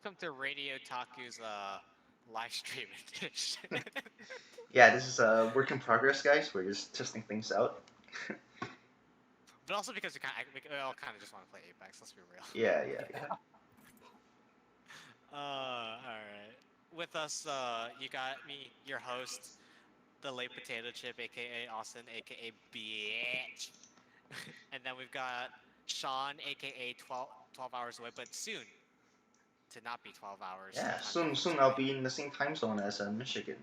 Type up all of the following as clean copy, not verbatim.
Welcome to RadioTaku's live stream edition. Yeah, this is a work in progress, guys. We're just testing things out. But also because we all kind of just want to play Apex. Let's be real. Yeah. Alright. With us, you got me, your host, the late potato chip, aka Austin, aka Bitch. And then we've got Sean, aka 12 hours away, but soon to not be 12 hours Yeah, time soon difference soon I'll away. be in the same time zone as Michigan,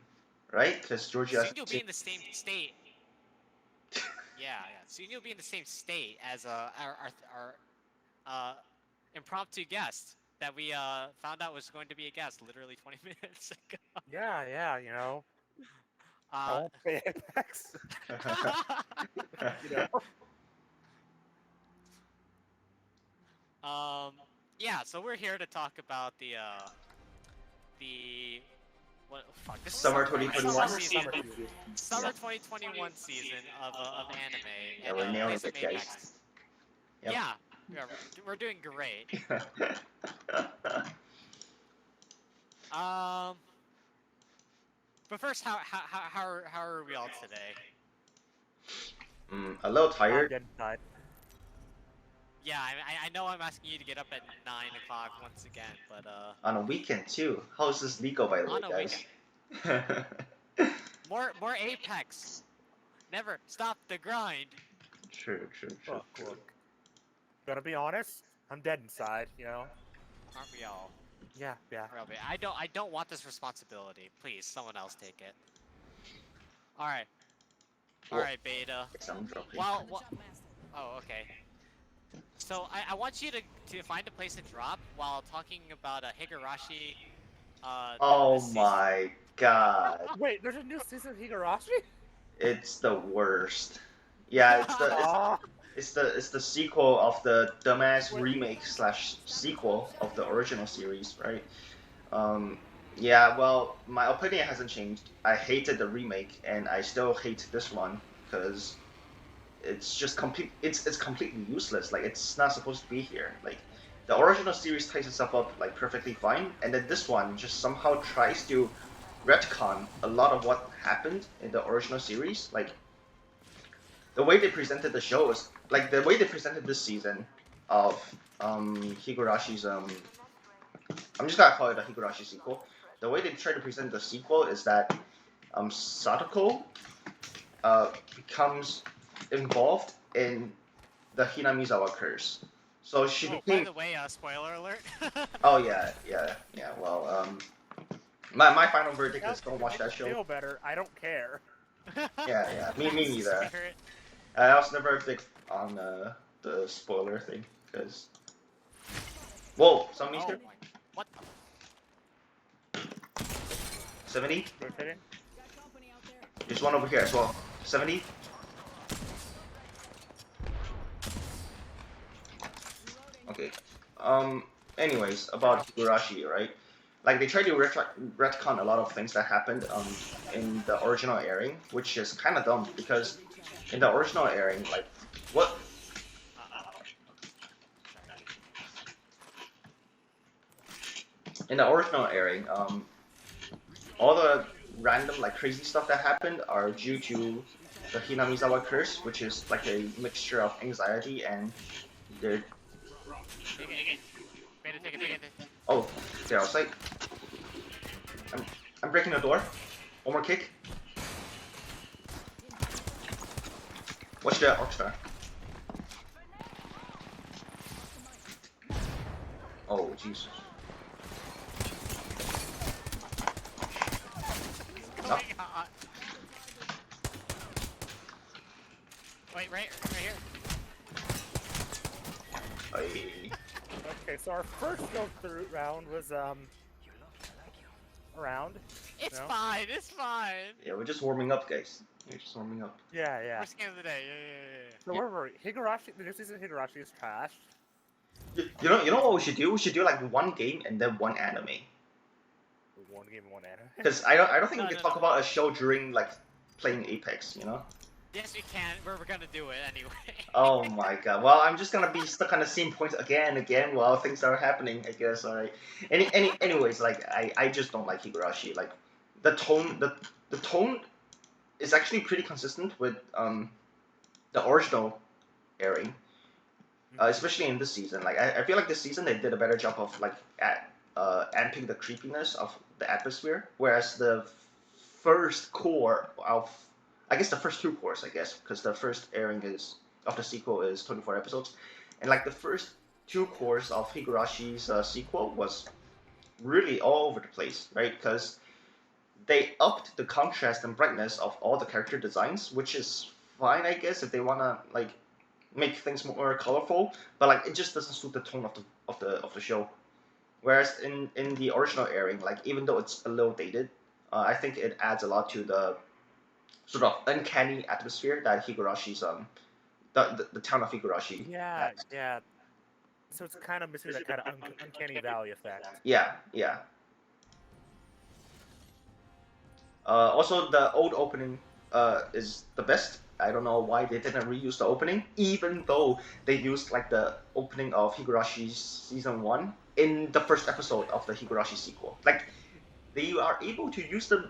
right? Because Georgia. Soon you'll be in the same state. Yeah. Soon you'll be in the same state as our impromptu guest that we found out was going to be a guest literally 20 minutes ago. Yeah, you know. I Uh, won't play Apex. you know. um, yeah. So we're here to talk about the what? Fuck, this is Summer summer, right? 2021. Summer season. Season. Summer 2021 season of anime Yeah, and we're nailing play some it, guys. Apex. Yep. Yeah, we're doing great. Um, but first, how are we all today? A little I'm tired. getting tired. Yeah, I know I'm asking you to get up at 9 o'clock once again, but On a weekend too. How is this legal, by the way, on a guys? more Apex. Never stop the grind. True. Look. Gonna be honest, I'm dead inside, you know? Aren't we all? Yeah. Probably. I don't want this responsibility. Please, someone else take it. All right. All Well, right, Beta. sound dropping. Oh, okay. So I want you to find a place to drop while talking about Higurashi. Oh this season. my god. Wait, there's a new season of Higurashi? It's the worst. Yeah, Aw. it's the sequel of the dumbass remake / sequel of the original series, right? Yeah, well, my opinion hasn't changed. I hated the remake, and I still hate this one because it's just it's completely useless. Like, it's not supposed to be here. Like, the original series ties itself up like perfectly fine, and then this one just somehow tries to retcon a lot of what happened in the original series. Like, the way they presented the show is like the way they presented this season of Higurashi's I'm just gonna call it a Higurashi sequel. The way they try to present the sequel is that Sadako becomes involved in the Hinamizawa curse. So she By became. the way, spoiler alert. Oh yeah. Well, my final verdict is don't watch that show. Feel better. I don't care. Yeah. Me neither. Spirit. I was never big on the spoiler thing because. Whoa! Somebody's Oh here. my! What the? 70. Rotating? There's one over here as well. 70. Okay. Anyways, about Higurashi, right? Like, they tried to retcon a lot of things that happened in the original airing, which is kind of dumb because in the original airing, like, what? In the original airing, all the random like crazy stuff that happened are due to the Hinamizawa curse, which is like a mixture of anxiety and the. Take it. Take it. Oh, they're outside. I'm breaking the door. One more kick. Watch the Orcstar. Oh, Jesus. Going on. Wait, right here. Aye. Okay, so our first go through round was around. It's No? fine. It's fine. Yeah, we're just warming up, guys. We're just warming up. Yeah. First game of the day. Yeah. So where were we? Higurashi, the new season of Higurashi is trash. You know what we should do? We should do like one game and then one anime. One game and one anime. Because I don't think we No, can no, talk no. about a show during like playing Apex. You know? Yes, we can. We're gonna do it anyway. Oh my god. Well, I'm just gonna be stuck on the same point again and again while things are happening, I guess. Alright. Anyways, like I just don't like Higurashi. Like the tone is actually pretty consistent with the original airing. Especially in this season. Like I feel like this season they did a better job of like amping the creepiness of the atmosphere, whereas the first core of I guess the first two cores, I guess, because the first airing is of the sequel is 24 episodes, and like the first two cores of Higurashi's sequel was really all over the place, right? Because they upped the contrast and brightness of all the character designs, which is fine, I guess, if they wanna like make things more colorful, but like it just doesn't suit the tone of the show. Whereas in the original airing, like even though it's a little dated, I think it adds a lot to the sort of uncanny atmosphere that Higurashi's the town of Higurashi Yeah, has. yeah. So it's kind of missing that kind of uncanny valley effect. Yeah, yeah. Also, the old opening is the best. I don't know why they didn't reuse the opening, even though they used like the opening of Higurashi's season one in the first episode of the Higurashi sequel. Like they are able to use the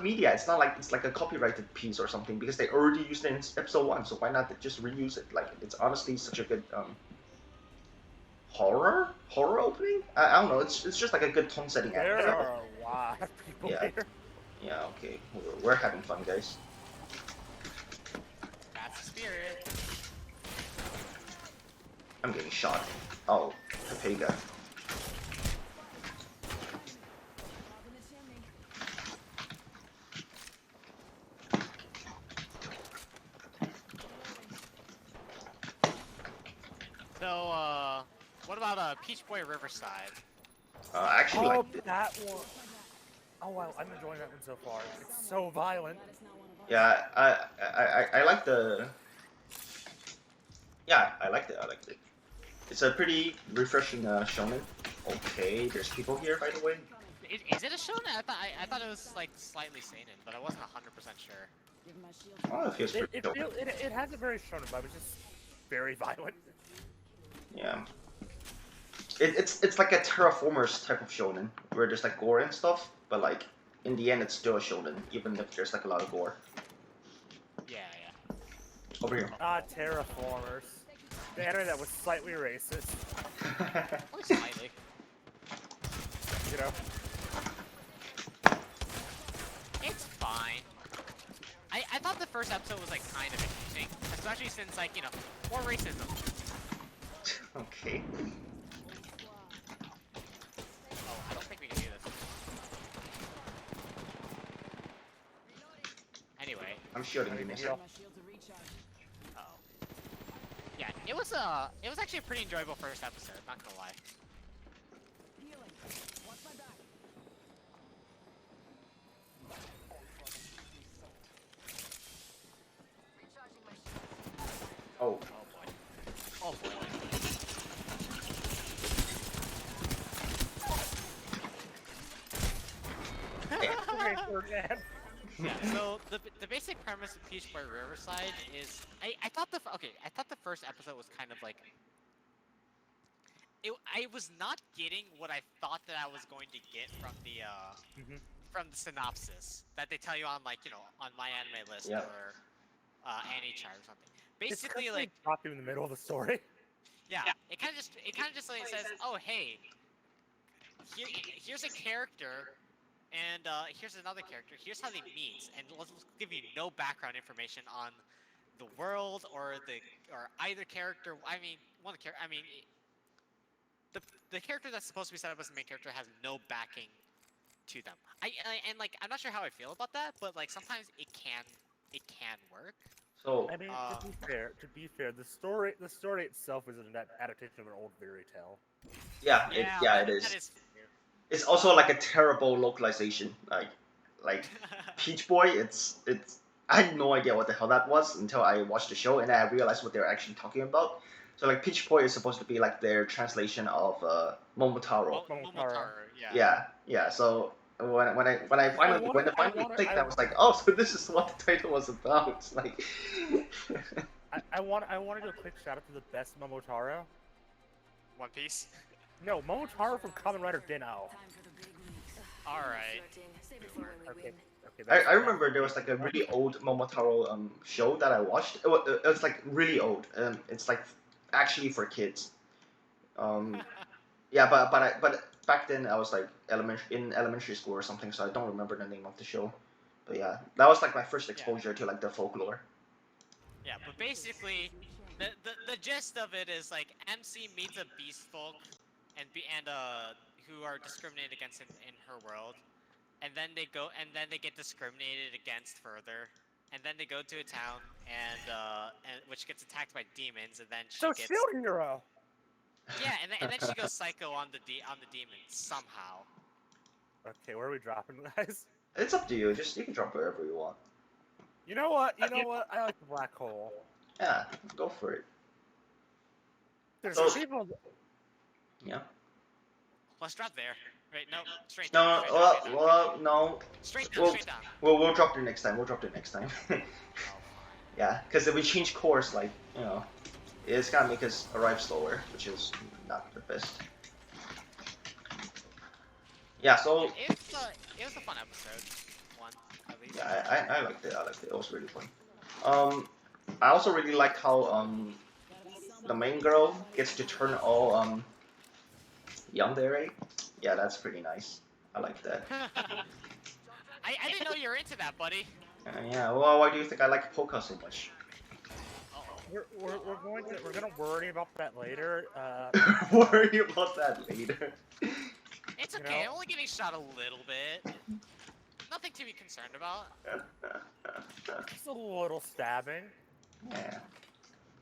media. It's not like it's like a copyrighted piece or something because they already used it in episode one. So why not just reuse it? Like it's honestly such a good horror opening. I don't know. It's just like a good tone setting. There are a lot of people Yeah. here. Yeah. Okay. We're having fun, guys. That's the spirit. I'm getting shot. Oh, Pepega. So, what about Peach Boy Riverside? I actually Oh, like it. that one. Oh wow, I'm enjoying that one so far. It's so violent. Yeah, I like the. Yeah, I liked it. I liked it. It's a pretty refreshing shonen. Okay, there's people here, by the way. Is it a shonen? I thought it was like slightly seinen, but I wasn't 100% sure. Oh, it feels It pretty dope. it has a very shonen vibe. It's just very violent. Yeah. It's like a Terraformers type of shonen where there's like gore and stuff, but like in the end it's still a shonen, even if there's like a lot of gore. Yeah, yeah. Over here. Ah, Terraformers. The anime that was slightly racist. Only slightly. You know. It's fine. I thought the first episode was like kind of interesting, especially since like more racism. Okay. Oh, I don't think we can do this. Anyway. I'm shooting you, mister. Oh. Yeah, it was actually a pretty enjoyable first episode. Not gonna lie. Oh. Oh boy. Oh boy. Yeah, so the basic premise of Peach Boy Riverside is I thought the first episode was kind of like I was not getting what I thought that I was going to get from the synopsis that they tell you on like on my anime list Yeah. or AniChart or something. It's Basically like drop you in the middle of the story. yeah, it kind of just like says, oh hey, here's a character. And here's another character. Here's how they meet, and let's give you no background information on the world or either character. I mean, one of the character. I mean, the character that's supposed to be set up as the main character has no backing to them. And like I'm not sure how I feel about that, but like sometimes it can work. So I mean, to be fair, the story itself is an adaptation of an old fairy tale. yeah, it is. That is It's also like a terrible localization. Like Peach Boy, it's I had no idea what the hell that was until I watched the show and I realized what they were actually talking about. So like Peach Boy is supposed to be like their translation of Momotaro. Momotaro, yeah. Yeah. So when I finally clicked, I was like, oh, so this is what the title was about. Like, I want to do a quick shout out to the best Momotaro. One Piece. No, Momotaro from Kamen Rider Dino. All right. Okay. I remember there was like a really old Momotaro show that I watched. It was like really old. It's like actually for kids. Yeah, but back then I was like elementary school or something, so I don't remember the name of the show. But yeah, that was like my first exposure to like the folklore. Yeah, but basically, the gist of it is like MC meets a beast folk, and who are discriminated against in her world, and then they get discriminated against further, and then they go to a town and which gets attacked by demons, and then she So gets Shield Hero. yeah, and then she goes psycho on the demons somehow. Okay, where are we dropping, guys? It's up to you. You can drop wherever you want. You know what? I like the black hole. Yeah, go for it. There's So- people. Yeah. Let's drop there. Wait, no, straight No, down. Straight down, well, no. straight down. Well, Straight down. we'll drop there next time. Yeah, because if we change course, like it's gonna make us arrive slower, which is not the best. Yeah, so It was a fun episode. One, at least. yeah, I liked it. It was really fun. I also really liked how the main girl gets to turn all yandere. Yeah, that's pretty nice. I like that. I didn't know you were into that, buddy. Yeah. Well, why do you think I like Polka so much? We're gonna worry about that later. Worry about that later. It's okay. I'm only getting shot a little bit. Nothing to be concerned about. Just a little stabbing. Yeah.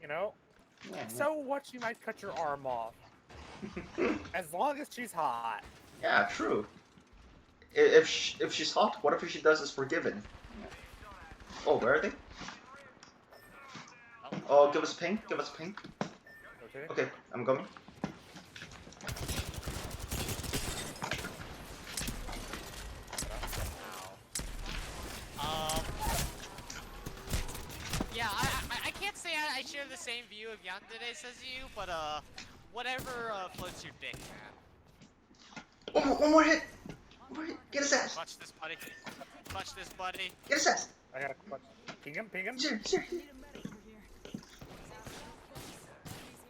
Yeah. So what? She might cut your arm off. As long as she's hot. Yeah, true. If she's hot, whatever she does is forgiven. Oh, where are they? Oh, give us a ping. Okay. Okay, I'm coming. Yeah, I can't say I share the same view of Yandere as you, but whatever floats your dick, man. One more hit. Get his ass. Clutch this, buddy. Clutch this, buddy. Get his ass. I gotta ping him. Sure.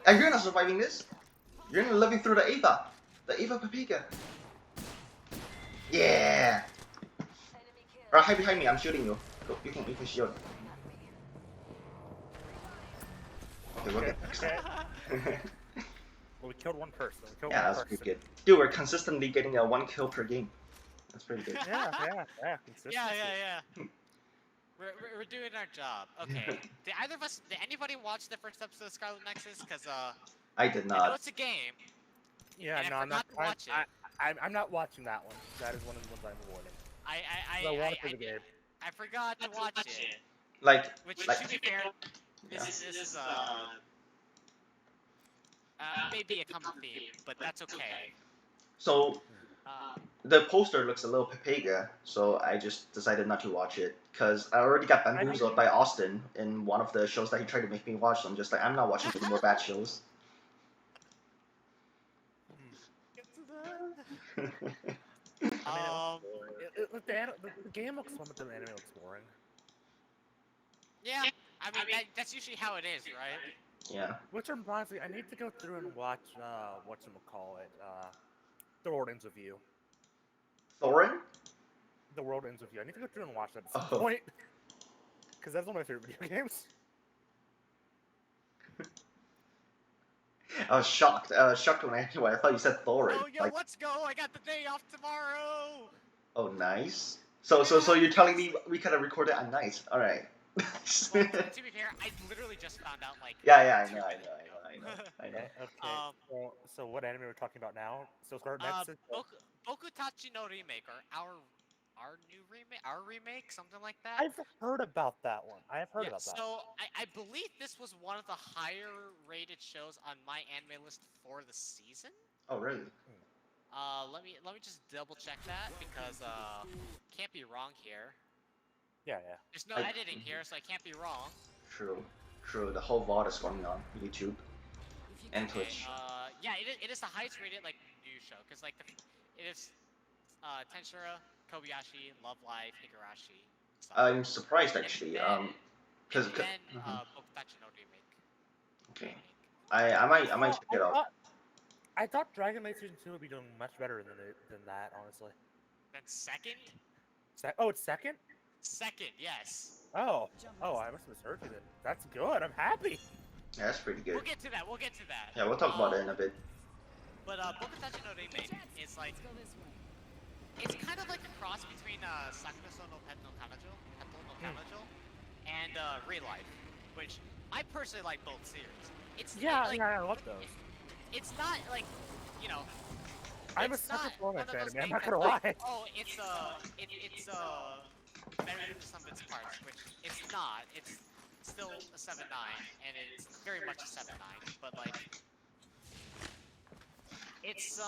And you're not surviving this. You're not living through the Ava. The Ava Paprika. Yeah. Right, hide behind me. I'm shooting you. Go, you can shield. Okay, we'll get next time. Well, we killed one person. Yeah, that's pretty good. Dude, we're consistently getting a 1 kill per game. That's pretty good. Yeah. Consistency. Yeah. We're doing our job. Okay. Did anybody watch the first episode of Scarlet Nexus? Because I did I know not. it's a game. Yeah, And no, I I'm not. forgot to watch it. I'm not watching that one. That is one of the ones I'm avoiding. I I want to play the game. I forgot to watch it. Like, Which, to be fair, this is maybe a common theme, but that's okay. so Uh, the poster looks a little Pepega, so I just decided not to watch it because I already got bamboozled by Austin in one of the shows that he tried to make me watch. So I'm just like, I'm not watching any more bad shows. The game looks fun, but the anime looks boring. yeah, I mean that's usually how it is, right? Yeah. Which reminds me, I need to go through and watch whatchamacallit, The World Ends With You. Thorin? The World Ends With You. I need to go through and watch that at some Oh. point. Because that's one of my favorite video games. I was shocked. Shocked when I thought you said Thorin. Oh, yo, Like, let's go! I got the day off tomorrow. oh, nice. So you're telling me we could have recorded at night? All right. Well, to be fair, I literally just found out like. Yeah, I 2 know. minutes ago. Okay. So what anime we're talking about now? So Scarlet Nexus. Boku Tachi no remake, or our new remake, our remake, something like that. I've heard about that one. I have heard Yeah, about that. so I believe this was one of the higher rated shows on my anime list for the season. Oh, really? Let me just double check that because can't be wrong here. Yeah. There's no editing here, so I can't be wrong. True. The whole VOD is going on YouTube and Twitch. Yeah, it is the highest rated like news show because like it is Tensura, Kobayashi, Love Live, Higurashi. I'm surprised actually. Because Bokutachi no Remake. okay, I might check it out. I thought Dragon Maid Season 2 would be doing much better than that, honestly. That's second? Oh, it's second? Second, yes. Oh, I must have misheard you then. That's good. I'm happy. Yeah, that's pretty good. We'll get to that. Yeah, we'll talk about it in a bit. But Bokutachi no Remake is like, it's kind of like a cross between Sakura no Pet no Kanajo, and Real Life, which I personally like both series. It's like, I love those. It's not like, you know. I'm a sucker for romance anime. I'm not gonna lie. Oh, it's better than some of its parts, which it's not. It's still a 7/9, and it's very much a 7/9. But like, it's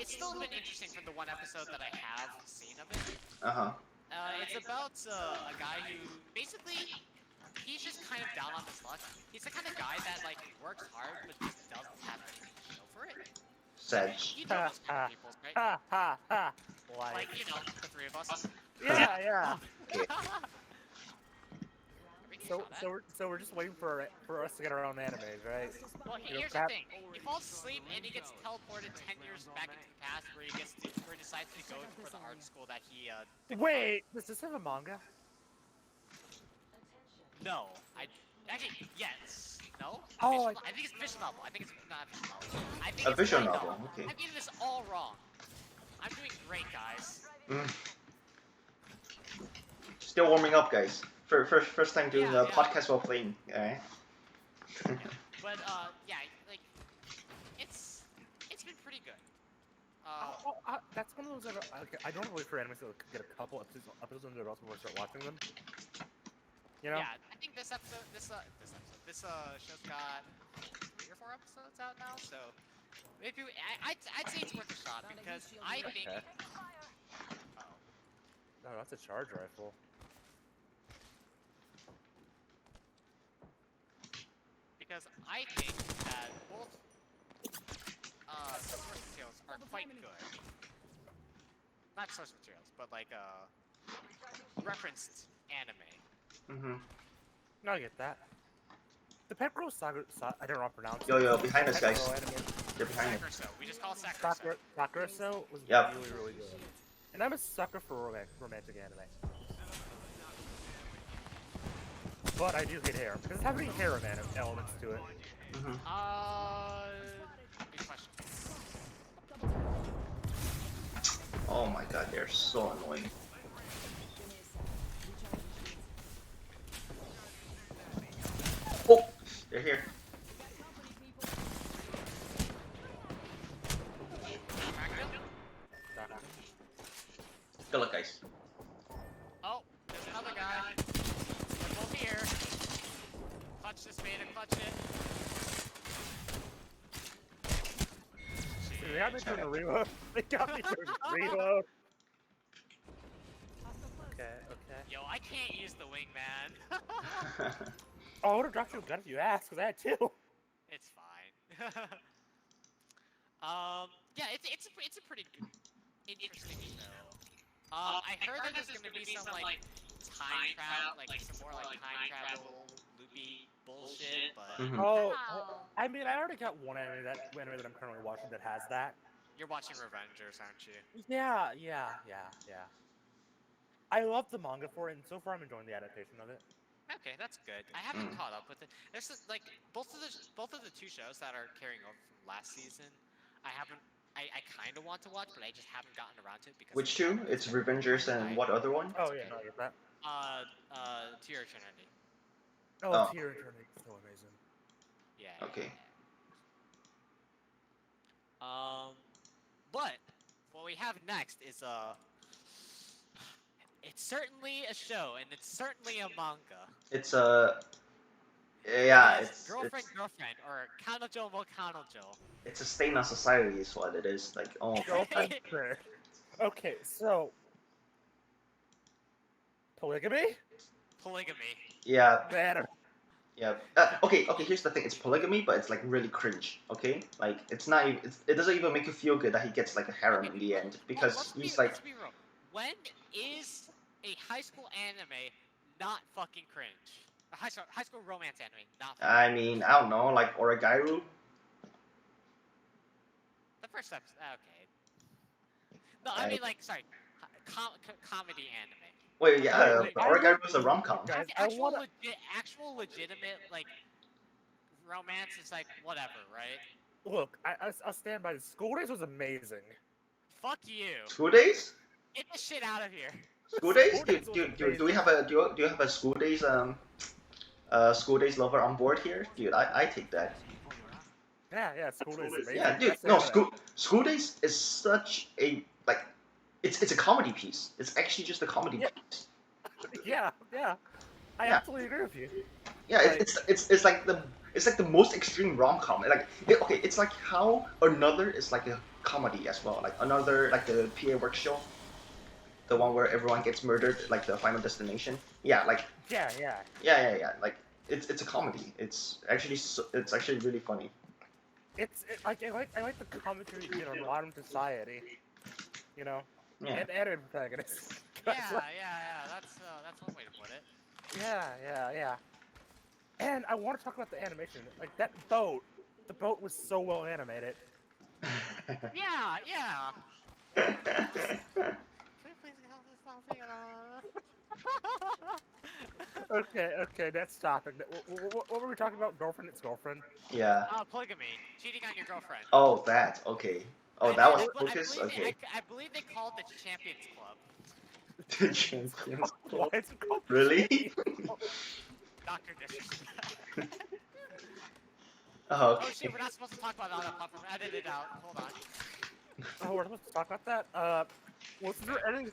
still been interesting from the one episode that I have seen of it. It's about a guy who basically he's just kind of down on his luck. He's the kind of guy that like works hard but just doesn't have anything to show for it. Sag. You know those kind of people, right? Like, you know, the three of us. Yeah. So we're just waiting for us to get our own animes, right? Well, here's the thing. He falls asleep and he gets teleported 10 years back into the past, where he decides to go for the art school that he. Wait, does this have a manga? No, actually yes. No? Oh, I think it's visual novel. I think it's not visual novel. I think A it's visual light novel, okay. I'm getting this all wrong. I'm doing great, guys. Still warming up, guys. First time doing a podcast while playing. Alright. But yeah, like it's been pretty good. That's one of those. I don't wait for anime to get a couple episodes under their belt before I start watching them. You know? Yeah, I think this show's got 3 or 4 episodes out now, so maybe I'd say it's worth a shot because I think. Okay. No, that's a charge rifle. Because I think that both source materials are quite good. Not source materials, but like referenced anime. No, I get that. The Pet Girl Saga, I don't know how to pronounce it. Yo, behind us, guys. They're behind us. Sakura-so. We just call it Sakura-so. Sakura-so was really good. And I'm a sucker for romantic anime. But I do hate hair. Does it have any harem elements to it? Good question. Oh my god, they're so annoying. Oh! They're here. Good luck, guys. Oh, there's another guy. They're both here. Clutch this beta, clutch it. They got me doing a reload. They got me doing a reload. Okay. Yo, I can't use the wingman. Oh, I would've dropped you a gun if you asked, because I had 2. It's fine. Yeah, it's a pretty good, interesting show. I heard that there's gonna be some like time travel, like some more like time travel loopy bullshit, but I mean, I already got one anime that I'm currently watching that has that. You're watching Revengers, aren't you? Yeah. I love the manga for it, and so far I'm enjoying the adaptation of it. Okay, that's good. I haven't caught up with it. There's just, like both of the 2 shows that are carrying over from last season. I kind of want to watch, but I just haven't gotten around to it because. Which 2? It's Revengers and what other one? Oh yeah, no, I get that. To Your Eternity. Oh, To Your Eternity, so amazing. Yeah. Okay. But what we have next is it's certainly a show, and it's certainly a manga. It's yeah, it's girlfriend, or Kanojo mo Kanojo. It's a stain on society, is what it is. Like, oh, Girlfriend cringe. Okay, so polygamy? Polygamy. yeah, Better. yeah. Okay. Here's the thing. It's polygamy, but it's like really cringe. Okay, like it's not. It doesn't even make you feel good that he gets like a harem in the end because he's like. Let's be real. When is a high school anime not fucking cringe? A high school romance anime not. I mean, I don't know, like Oragairu. The first episode. Okay. No, I mean like sorry, comedy anime. Wait, yeah, Wait, Oragairu was a rom-com. Guys, Actual legitimate like romance is like whatever, right? Look, I'll stand by this. School Days was amazing. Fuck you. School Days? Get this shit out of here. School Days? School Days was Do we have a do you have a School Days School Days lover on board here? Dude, I take that. Yeah, School Days is amazing. Yeah, dude, That's no, anime. School Days is such a like it's a comedy piece. It's actually just a comedy Yeah. piece. Yeah. I Yeah. absolutely agree with you. Yeah, Like- it's like the most extreme rom-com. Like okay, it's like how Another is like a comedy as well. Like Another, like the PA Works show, the one where everyone gets murdered, like the Final Destination. Yeah, like Yeah. yeah. Like it's a comedy. It's actually really funny. I like the commentary, on modern society. Yeah. And antagonists. Yeah. That's one way to put it. Yeah. And I want to talk about the animation. Like that boat. The boat was so well animated. Yeah. Can we please help this something? Okay, next topic. What were we talking about? Girlfriend, it's girlfriend. Yeah. Polygamy. Cheating on your girlfriend. Oh, that. Okay. Oh, that was focus. Okay. I believe they called it the Champions Club. The Champions. Why is it called? Really? Dr. Disrespect. Oh, Oh okay. shit, we're not supposed to talk about that on the platform. Edit it out. Hold on. Oh, we're supposed to talk about that. Well, since we're editing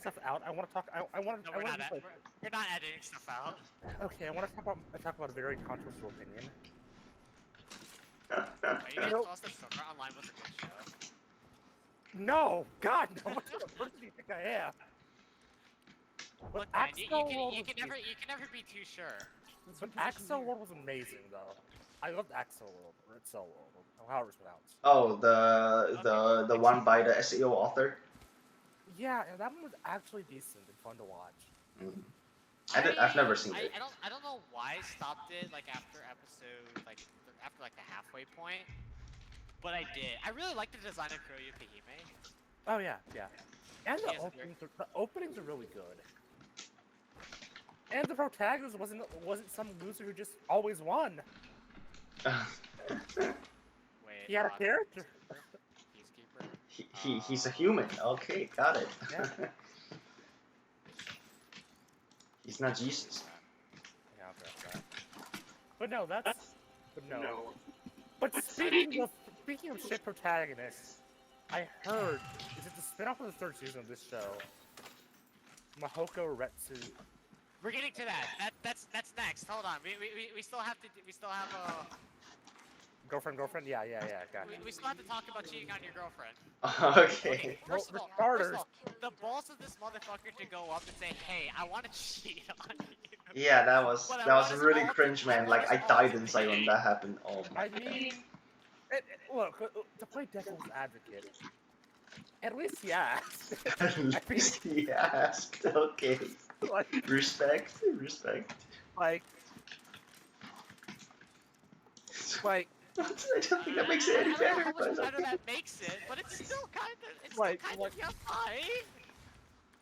stuff out, I want to talk. I want to. No, we're not. We're not editing stuff out. Okay, I want to talk about a very controversial opinion. Are you guys supposed to Summer Online was a good show? No, God, no. What kind of person do you think I am? But Look, man, you Axel can never be too sure. But Axel World was amazing, though. I loved Axel World, or Excel World, or however it's pronounced. Oh, the one by the SEO author. Yeah, and that one was actually decent and fun to watch. Mm. I've never seen it. I don't know why I stopped it like after after the halfway point, but I did. I really liked the design of Kuryu Kahime. Oh yeah. And the Yes, openings are really good. And the protagonist wasn't some loser who just always won. Wait, He had a character. Peacekeeper. He's a human. Okay, got it. Yeah. He's not Jesus. Yeah, okay. But no, But speaking of shit protagonists, I heard is it the spin-off of the third season of this show? Mahoko Retsu. We're getting to that. That's next. Hold on. We still have Girlfriend. Yeah. Got it. we still have to talk about cheating on your girlfriend. Okay. First Well, of all, for starters- the balls of this motherfucker to go up and say, "Hey, I want to cheat on you." Yeah, that was But I that was want us really all cringe, to- man. I Like want I us all died to inside when be- that happened. Oh my. I mean, look, to play devil's advocate, at least he asked. At least he asked. Okay. like, Respect. like, I don't think that makes it any I don't know better. how But much better okay. that makes it, but it's still kind of Like- yeah, fine.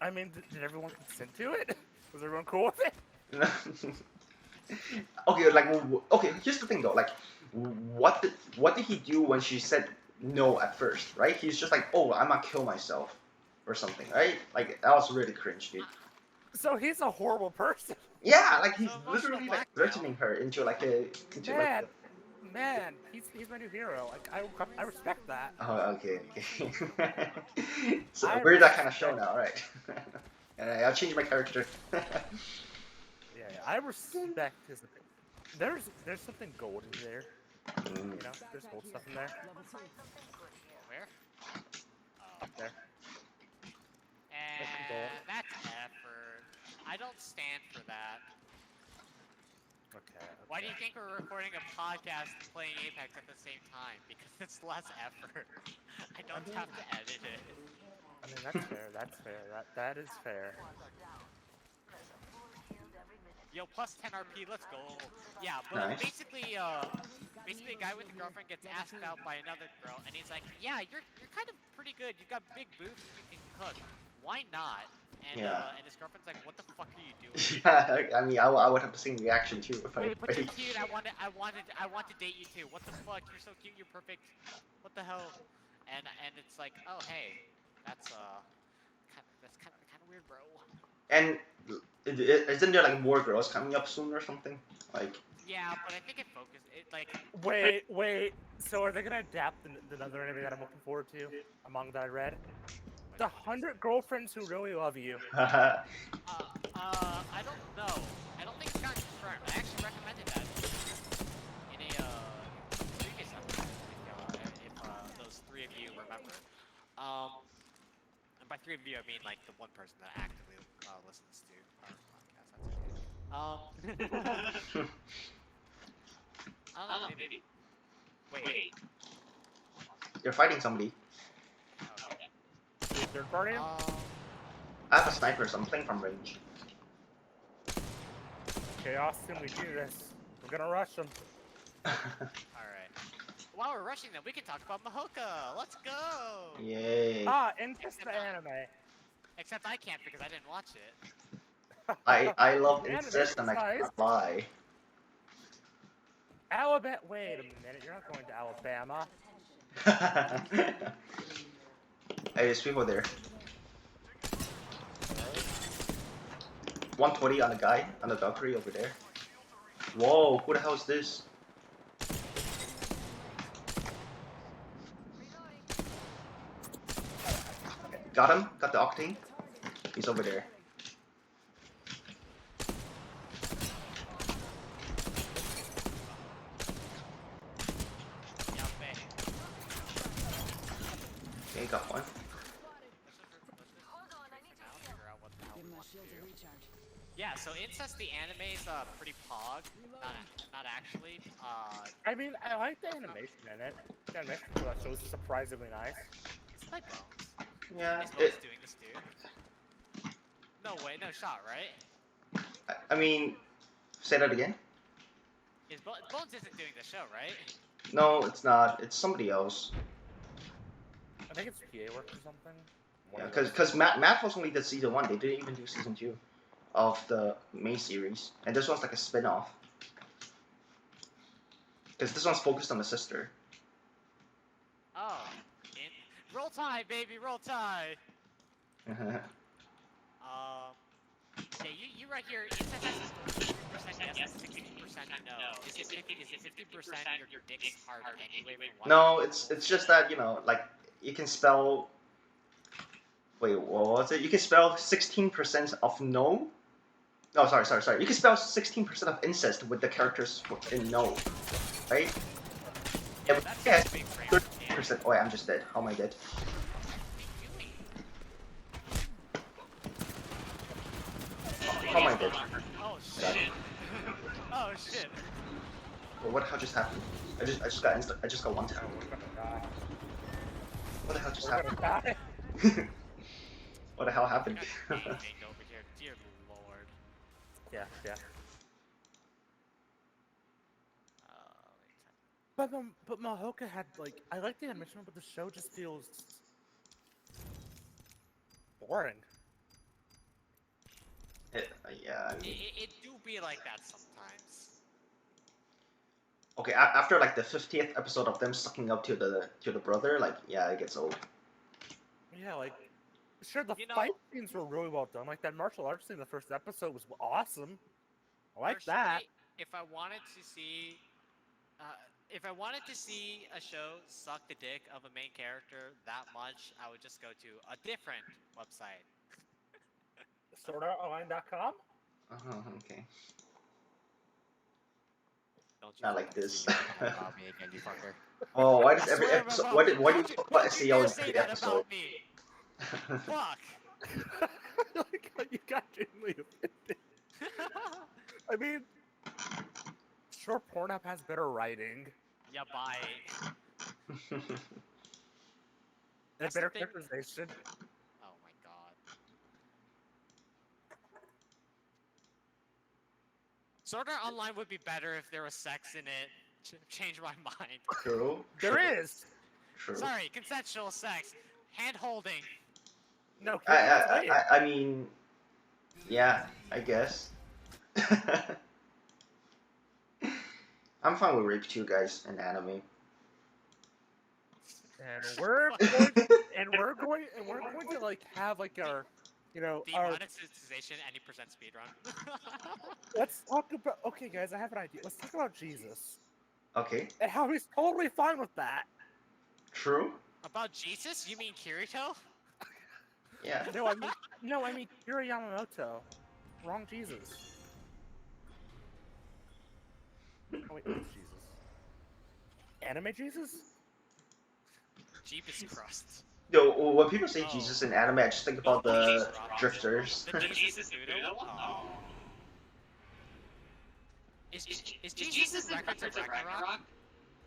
I mean, did everyone consent to it? Was everyone cool with it? Okay, like okay. Here's the thing though. Like, what did he do when she said no at first? Right? He's just like, oh, I'm gonna kill myself, or something. Right? Like that was really cringe, dude. So he's a horrible person. Yeah, like he's So emotional literally like blackmail. threatening her into like a Man, he's my new hero. Like I respect that. Oh, okay. So I we're that kind of show respect- now, right? And I'll change my character. Yeah, I respect his opinion. There's something golden there. You know, there's gold stuff in there. Where? Up there. And that's effort. I don't stand for that. Okay. Why do you think we're recording a podcast and playing Apex at the same time? Because it's less effort. I don't have to edit it. I mean, that's fair. That's fair. That is fair. Yo, plus 10 RP, let's go. Yeah, but Nice. basically a guy with a girlfriend gets asked out by another girl, and he's like, "Yeah, you're kind of pretty good. You've got big boobs, and you can cook. Why not?" And Yeah. and his girlfriend's like, "What the fuck are you doing?" Yeah, I mean, I would have the same reaction too if I. But you're cute. I want to date you too. What the fuck? You're so cute. You're perfect. What the hell? And it's like, oh hey, that's kind of weird, bro. And isn't there like more girls coming up soon or something? Like. Yeah, but I think it like. Wait. So are they gonna adapt another anime that I'm looking forward to? Among that I read, the 100 Girlfriends Who Really Love You. I don't know. I don't think it's gotten confirmed. I actually recommended that in a previous episode, if those three of you remember. And by three of you, I mean like the one person that actively listens to our podcast. That's okay. I don't know, maybe. Wait. You're fighting somebody. Okay. Third party? I have a sniper, so I'm playing from range. Okay, Austin, we do this. We're gonna rush them. Alright. While we're rushing them, we can talk about Mahoka! Let's go! Yay. Into the anime. Except I can't because I didn't watch it. I love The incest and I animation's can't lie. Alabama. Wait a minute, you're not going to Alabama. Hey, there's people there. 120 on the guy, on the Valkyrie over there. Whoa, who the hell is this? Got him, got the Octane. He's over there. Okay, got one. Yeah, so Incest the anime is pretty pog. Not actually. I mean, I like the animation in it. The animation for that show is surprisingly nice. It's like Bones. Yeah, Is Bones doing this too? No way, no shot, right? I mean, say that again? Bones isn't doing the show, right? No, it's not. It's somebody else. I think it's PA work or something. Yeah, because Math only did season 1. They didn't even do season 2 of the main series, and this one's like a spin-off. Because this one's focused on the sister. Oh, roll Tide, baby, roll Tide. Yeah, you right here. Incest has 50% yes, 60% no. Is it 50% your dick's hard anyway? No, it's just that, you know, like you can spell. Wait, what was it? You can spell 16% of no. Oh, sorry. You can spell 16% of incest with the characters in no, right? Yeah, That's 30%. Oh, wait, I'm just dead. How am I dead? How am I dead? Oh shit! Oh shit! Well, what the hell just happened? I just got one tap. We're gonna die. What the hell just We're happened? gonna die. What the hell happened? Over here, dear lord. Yeah. Wait, But Mahoka had like I like the animation, but the show just feels boring. Yeah. I mean, it do be like that sometimes. okay, after like the 50th episode of them sucking up to the brother, like yeah, it gets old. Yeah, like sure the You know- fight scenes were really well done. Like that martial arts scene in the first episode was awesome. I like that. Personally, if I wanted to see a show suck the dick of a main character that much, I would just go to a different website. SwordArtOnline.com? Okay. Don't you Not like fucking this. say that about me again, you fucker. Oh, why I does every swear, episode? Mama, Why do you don't talk about don't you SEO dare in say every that episode? about me. Fuck. Like how you got genuinely offended. I mean, sure, Pornhub has better writing Yeah, bye. and That's the better thing. characterization. Oh my god. Sword Art Online would be better if there was sex in it. Change my mind. True. There is. True. Sorry, consensual sex. Hand holding. No, it's weird. I mean, yeah, I guess. I'm fine with rape too, guys, in anime. And we're going to like have like our, our. Demonetization, any percent speedrun. Let's talk about. Okay, guys, I have an idea. Let's talk about Jesus Okay, and how he's totally fine with that. true. About Jesus? You mean Kirito? Yeah. No, I mean Kira Yamamoto. Wrong Jesus. Oh wait, what's Jesus? Anime Jesus? Jeepus crust. Yo, when people say Oh. Jesus in anime, I just think about the drifters. The Jesus noodle? Oh. Is Jesus in Records of Ragnarok?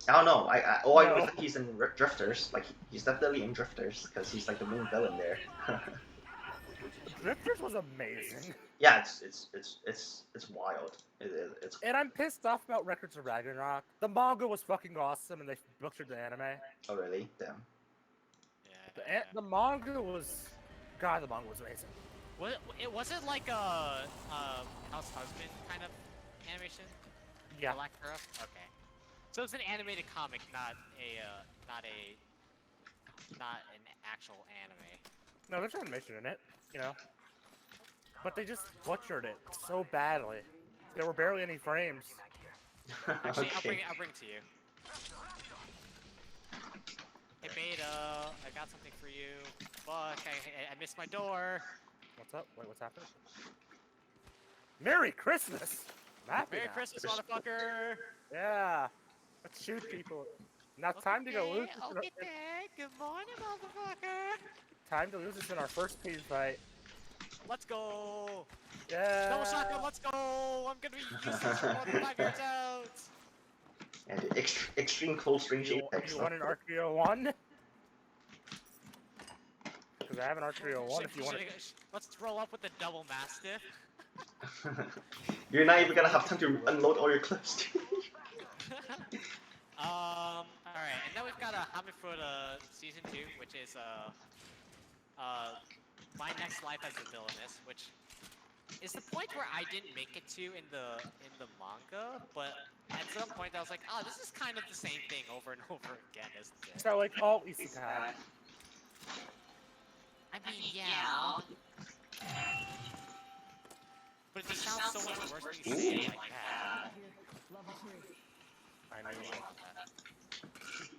I don't know. I know No. is that he's in Drifters. Like he's definitely in Drifters because he's like the main villain there. Drifters was amazing. Yeah, it's wild. It's And I'm pissed off about Records of Ragnarok. The manga was fucking awesome, and they butchered the anime. oh really? Damn. Yeah. The manga was, God, the manga was amazing. Was it like a house husband kind of animation? Yeah. Black Girl? Okay. So it's an animated comic, not an actual anime. No, there's animation in it, But they just butchered it so badly. There were barely any frames. Actually, Okay. I'll bring it to you. Hey Beta, I got something for you. Fuck, I missed my door. What's up? Wait, what's happening? Merry Christmas! Merry Christmas, motherfucker! Yeah. Let's shoot people. Now time to go lose. Okay, good morning, motherfucker. Time to lose this in our first team fight. Let's go. Yeah. Double shotgun, let's go. I'm gonna be useless for more than 5 years out. And extreme close range You apex. want an Archerio 1? Because I have an Archerio 1 if you want it. Let's roll up with the double mastiff. You're not even gonna have time to unload all your clips. Alright, and then we've got a Hamifuda Season 2, which is, my next life as a villainess, which is the point where I didn't make it to in the manga, but at some point I was like, oh, this is kind of the same thing over and over again, isn't it? So like all isekai. I mean, yeah. But it just sounds so much worse when you say it like that. I know.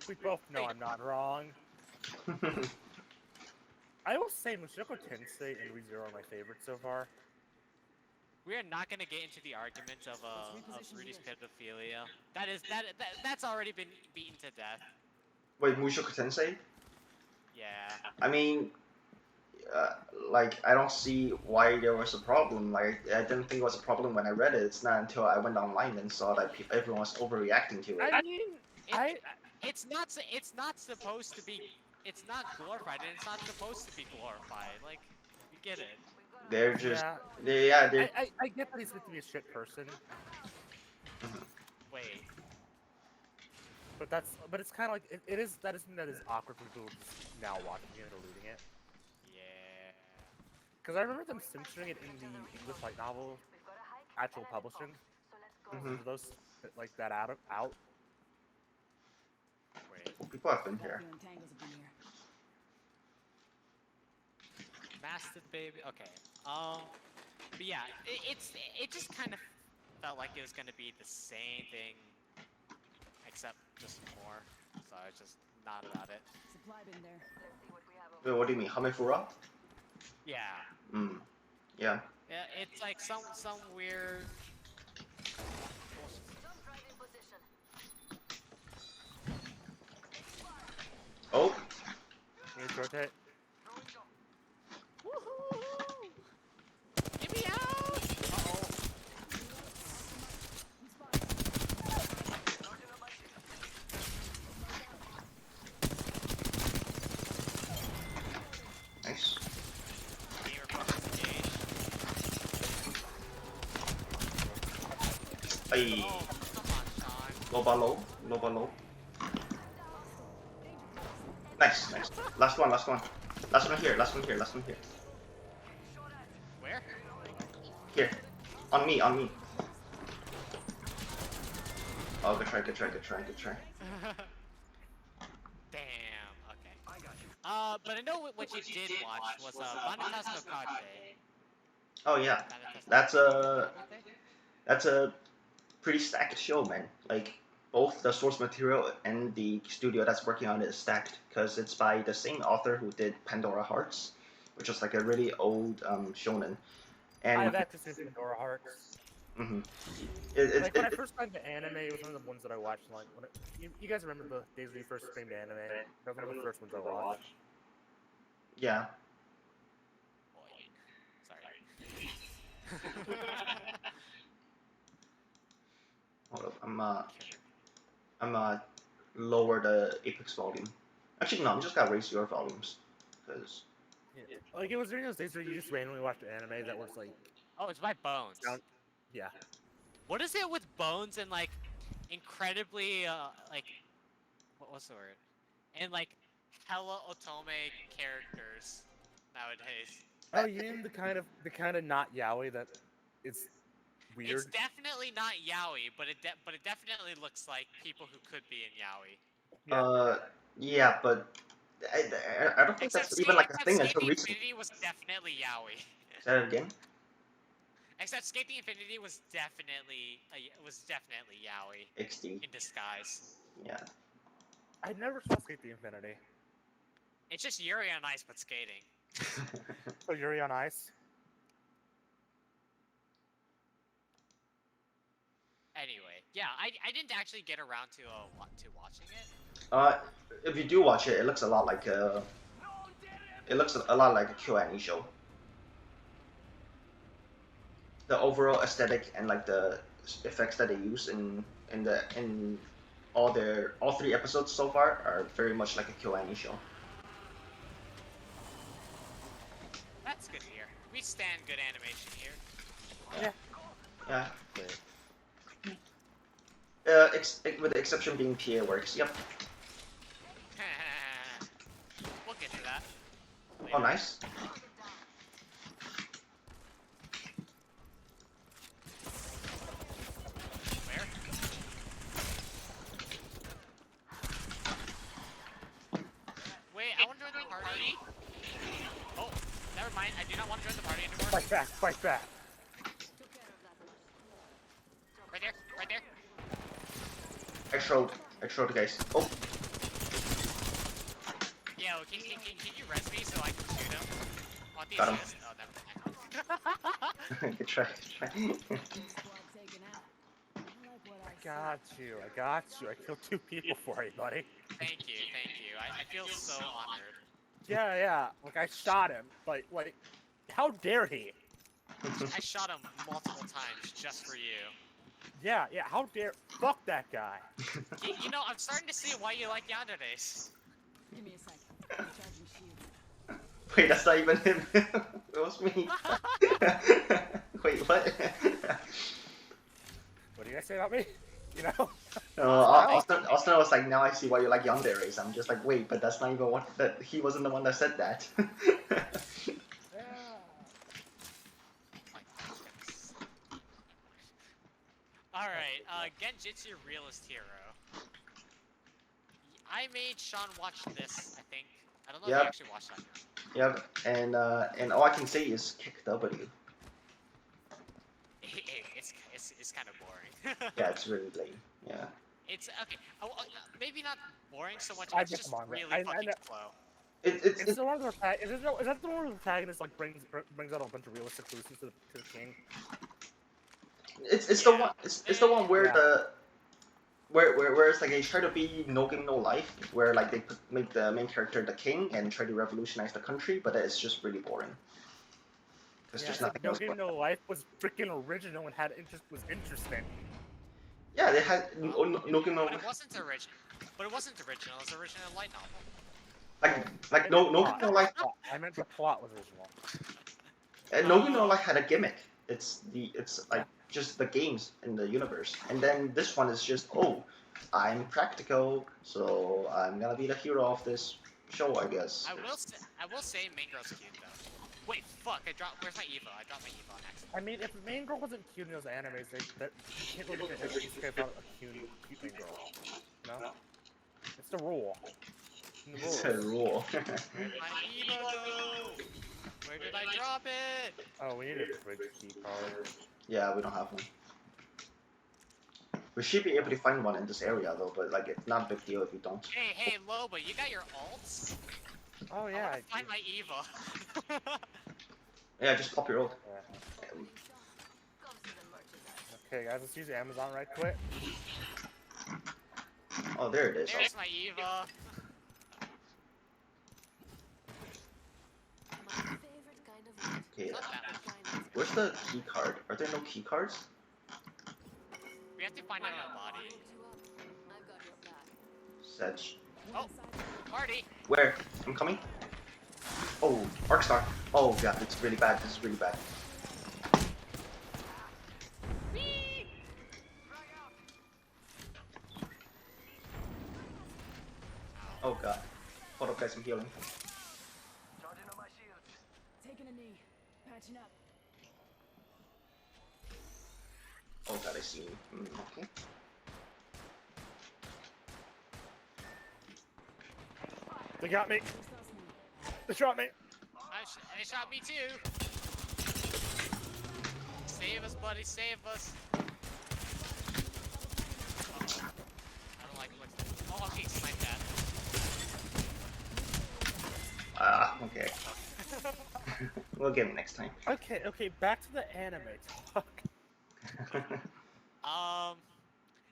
We both know I'm not wrong. I will say Mushoku Tensei and ReZero are my favorites so far. We are not going to get into the argument of Rudy's pedophilia. That's already been beaten to death. Wait, Mushoku Tensei? Yeah. I mean, like, I don't see why there was a problem. Like, I didn't think it was a problem when I read it. It's not until I went online and saw that everyone was overreacting to it. I mean, it's not supposed to be. It's not glorified, and it's not supposed to be glorified. Like, you get it. They're just, yeah. they're. I get that he's meant to be a shit person. Wait. But it's kind of like it is. That is awkward for people just now watching it or reading it. Yeah. Because I remember them censoring it in the English light novel actual publishing. Those like that out. Wait. People have been here. Mastiff baby. Okay. But yeah, it just kind of felt like it was gonna be the same thing, except just more. So I was just not about it. Supply bin there. Wait, what do you mean, Hamefura? Yeah. Yeah. Yeah, it's like some weird. Oh, Need to rotate. Woohoo! Get me out! Uh-oh. nice. Gamer fucking engaged. Ay, Oh, come on, Sean. low bar low. Nice, nice. Last one. Last one here. Where? Here. On me. Oh, good try. Damn. Okay. But I know what you did watch was Vanitas no Kage. Oh yeah, that's a pretty stacked show, man. Like both the source material and the studio that's working on it is stacked because it's by the same author who did Pandora Hearts, which was like a really old shonen. And I've actually seen Pandora Hearts. hmm Like when I first got into anime, it was one of the ones that I watched. Like when you guys remember the days when you first streamed anime? That was one of the first ones I watched. yeah. Sorry. Hold up, I'm lower the Apex volume. Actually, no, I'm just gotta raise your volumes, because Yeah. Like it was during those days where you just randomly watched anime that was like, Oh, it's by Bones. yeah. What is it with Bones and like incredibly like what's the word? And like hella otome characters nowadays. Oh, you mean the kind of not yaoi that is weird? It's definitely not yaoi, but it definitely looks like people who could be in yaoi. yeah, but I don't think that's even like a thing until Skate the recently. Infinity was definitely yaoi. Say that again? Except Skate the Infinity was definitely yaoi XD. in disguise. Yeah. I never saw Skate the Infinity. It's just Yuri on Ice but skating. So Yuri on Ice. Anyway, yeah, I didn't actually get around to watching it. If you do watch it, it looks a lot like a Q&A show. The overall aesthetic and like the effects that they use in all 3 episodes so far are very much like a Q&A show. That's good to hear. We stand good animation here. Yeah. With the exception being PA works. Yep. We'll get to that. Oh, nice. Where? Wait, I want to join the party. Oh, never mind. I do not want to join the party anymore. Fight back. Right there. I showed guys. Oh. Yeah, well, can you res me so I can shoot him? Oh, Got him. Oh, never mind. Good try. I got you. I killed 2 people for you, buddy. Thank you. I feel so honored. Yeah. Like I shot him, but like, how dare he? I shot him multiple times just for you. Yeah. How dare? Fuck that guy. You know, I'm starting to see why you like yanderes. Give me a sec. Recharging shield. Wait, that's not even him. It was me. Wait, what? What do you guys say about me? You know? Austin was like, now I see why you like yanderes. I'm just like, wait, but that's not even what that. He wasn't the one that said that. Alright, Genjitsu Realist Hero. I made Sean watch this, I think. I don't know if he actually watched that. Yep, and all I can say is kekw. It's kind of boring. Yeah, it's really lame. Yeah. It's okay. Maybe not boring so much. I It's get just the manga. really I fucking know. slow. Is the one where is that the one where the protagonist like brings out a bunch of realistic solutions to the king? It's the one where where it's like they try to be no game no life, where like they make the main character the king and try to revolutionize the country, but it's just really boring. There's Yeah, just except nothing No else. Game No Life was freaking original and was interesting. Yeah, they had no game no But life. it wasn't original. But it wasn't original. It was original light novel. Like no game no life. I meant the plot was original. No game no life had a gimmick. It's like Yeah. just the games in the universe, and then this one is just I'm practical, so I'm gonna be the hero of this show, I guess. I will say main girl's cute though. Wait, fuck! Where's my Evo? I dropped my Evo on accident. I mean, if the main girl wasn't cute in those animes, you can't really get a isekai about a cute main girl. No, it's the rule. In the It's rules. a rule. Where'd my Evo go? Where did I drop it? Oh, we need a bridge key card. Yeah, we don't have one. We should be able to find one in this area though, but like it's not a big deal if we don't. Hey, Loba, you got your alts? Oh yeah. I wanna find my Evo. Yeah, just pop your ult. Yeah. Okay, guys, let's use Amazon right quick. Oh, there it is. There's my Evo. Okay, Not that one. where's the key card? Are there no key cards? We have to find it on a body. Sedge. Oh, party. Where? I'm coming. Oh, Arcstar. Oh god, it's really bad. This is really bad. Oh god. Hold up, guys. I'm healing. Taking a knee. Patching up. Oh god, I see you. Okay. They got me. They shot me. They shot me too. Save us, buddy. Save us. I don't like it. Oh, okay, snipe that. Okay. We'll get him next time. Okay, back to the anime talk.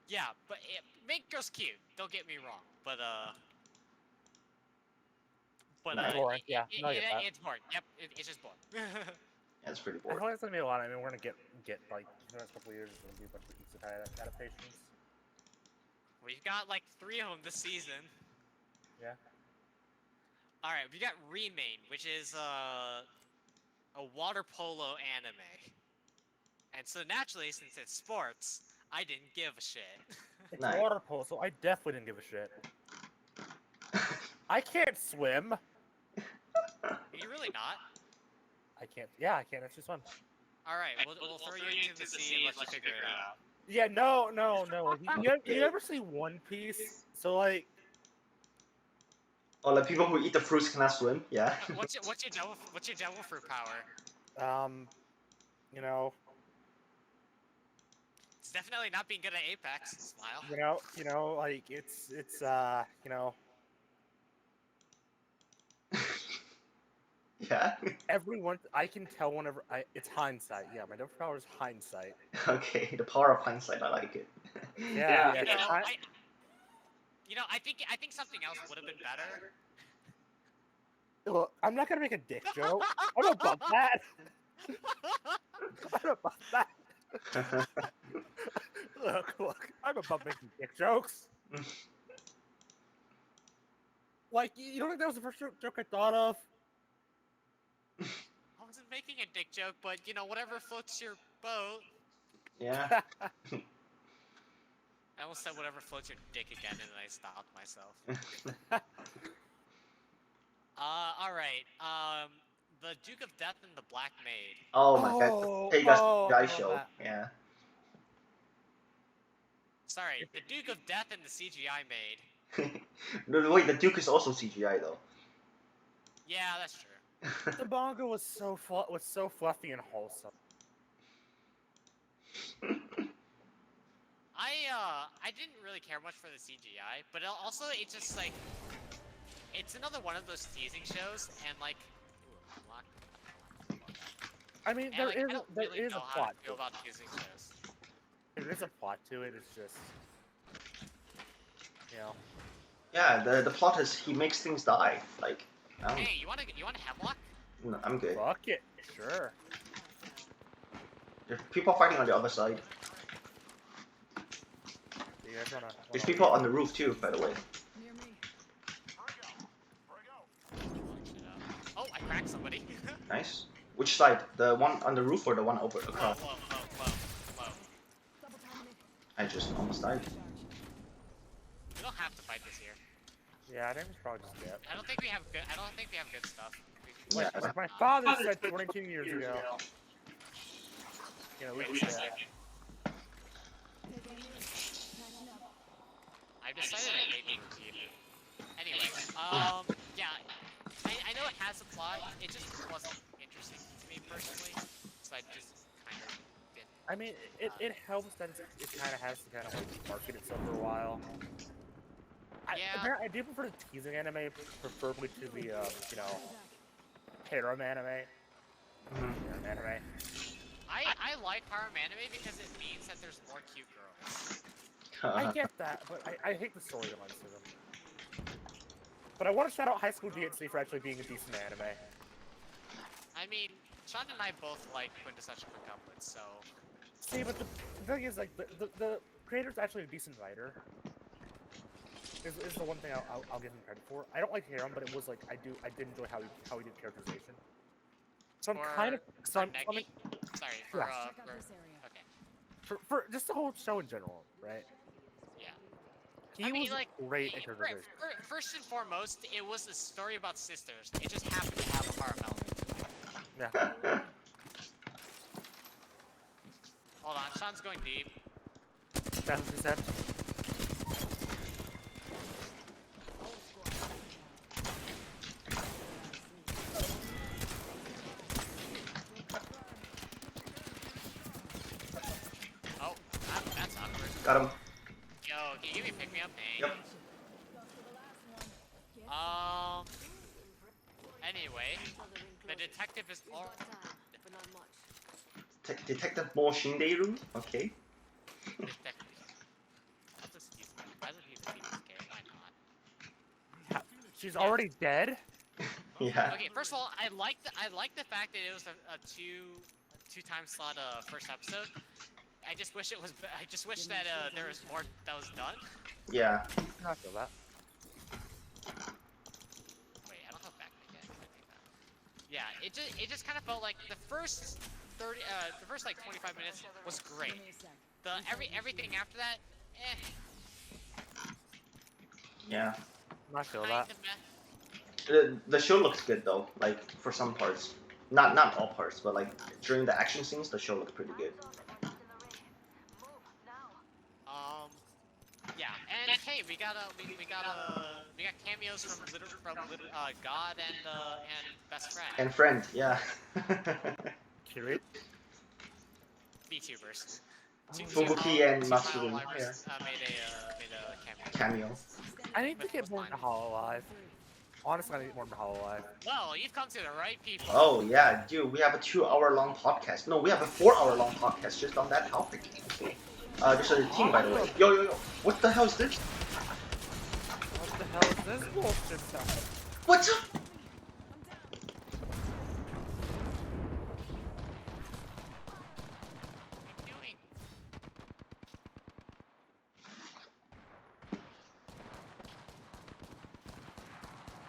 Yeah, but main girl's cute. Don't get me wrong, but Boring, yeah, no, I get that. it's boring. Yep, it's just boring. Yeah, it's pretty I boring. feel like it's gonna be a lot. I mean, we're gonna get like in the next couple of years, there's gonna be a bunch of isekai adaptations. We've got like 3 of them this season. Yeah. All right, we got Remain, which is a water polo anime. And so naturally, since it's sports, I didn't give a shit. It's Nice. water polo, so I definitely didn't give a shit. I can't swim. Are you really not? I can't. Yeah, I can't actually swim. All right, we'll throw you into the sea and let you figure it out. Yeah, no. You ever see One Piece? So like, Oh, like people who eat the fruits cannot swim. Yeah. What's your devil fruit power? you know, It's definitely not being good at Apex. Smile. like it's you know, Yeah. everyone. I can tell whenever it's hindsight. Yeah, my different power is hindsight. Okay. The power of hindsight. I like it. Yeah. I think something else would have been better. Look, I'm not gonna make a dick joke. I'm above that. I'm above that. Look, I'm above making dick jokes. Like, you don't think that was the first joke I thought of? I wasn't making a dick joke, but whatever floats your boat. Yeah. I almost said whatever floats your dick again, and then I stopped myself. All right. The Duke of Death and the Black Maid. Oh my god. Hey, guys I show. love that. Yeah. Sorry, the Duke of Death and the CGI maid. No, wait, the Duke is also CGI though. Yeah, that's true. The manga was so fluffy and wholesome. I didn't really care much for the CGI, but also it's just like it's another one of those teasing shows, and like, ooh, unlocked. I mean, And, there like, is I don't there really is know a how plot to feel to it. about teasing shows. There is a plot to it. It's just You know. Yeah, the plot is he makes things die. Like, I don't, Hey, you want a hemlock? no, I'm good. Fuck it. Sure. There's people fighting on the other side. You guys wanna There's leave? people on the roof too, by the way. Near me. Oh, I cracked somebody. Nice. Which side? The one on the roof or the one over Whoa, across? whoa. Double timing it. I just almost died. We don't have to fight this here. Yeah, I think we should probably just get. I don't think we have good stuff. Yeah, Like my father said 22 years ago. You know, we Wait, should. Taking a knee. Patching up. I've decided I hate being repeated. Anyway, yeah, I know it has a plot. It just wasn't interesting to me personally, so I just kind of didn't. I mean, it helps that it kind of has to kind of like market itself for a while. Yeah. I do prefer the teasing anime, preferably to the you know, harem anime. Mhm. Anime. I like harem anime because it means that there's more cute girls. I get that, but I hate the storylines to them. But I want to shout out High School DxD for actually being a decent anime. I mean, Sean and I both like quintessential quintuplets, so See, but the thing is, like, the creator's actually a decent writer. Is the one thing I'll give him credit for. I don't like harem, but it was like I did enjoy how he did characterization. So I'm kind of for Negi? Sorry, for Yeah. Check out for this area. okay, for just the whole show in general, right? yeah. He I mean, was like, great at characterization. First and foremost, it was a story about sisters. It just happened to have a harem element. Yeah. Hold on, Sean's going deep. That's what he said. Oh, that's awkward. Got him. Yo, can you give me a pick me up? Hey. Yep. Goes for the last one. Get Anyway, the detective is all. Detective Mo Shinderu? Okay. Detective. Why doesn't he defeat this game? Why not? She's already dead. Yeah. Okay, first of all, I like the fact that it was a two time slot first episode. I just wish it was. I just wish that there was more that was done. Yeah. I feel that. Wait, I don't have backpack yet. I think that. Yeah, it just kind of felt like the first the first like 25 minutes was great. Give me a sec. The everything after that, eh, Yeah. I feel kind that. of meh. The show looks good though, like for some parts. Not all parts, but like during the action scenes, the show looked pretty good. Yeah, and hey, we got cameos from God and Best Friend. And friend, yeah. Kiri? VTubers. Fubuki and Matsuru, Made yeah. a cameo. Cameo. I need to get more into Hololive. Honestly, I need to get more into Hololive. Well, you've come to the right people. Oh yeah, dude, we have a 2-hour-long podcast. No, we have a 4-hour-long podcast just on that topic. There's a team, by the way. Yo, what the hell is this? What the hell is this bullshit stuff? What's up? What are you doing?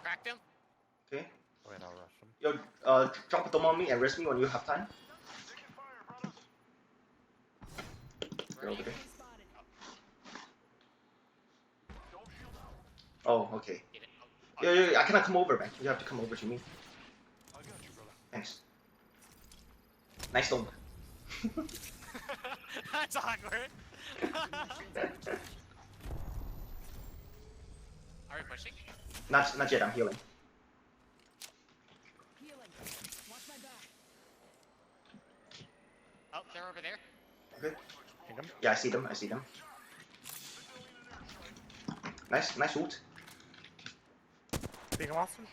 Cracked him? Okay. Wait, I'll rush him. Yo, drop a dome on me and rest me when you have time. Where are you? Over there. Spotted. Oh, okay. Get it. Yo, I cannot come over, man. You have to come over to me. Thanks. Nice dome. That's awkward. Are we pushing? Not yet, I'm healing. Healing. Watch my back. Oh, they're over there. Okay. Ping him. Yeah, I see them. Nice ult. Ping him, Austin.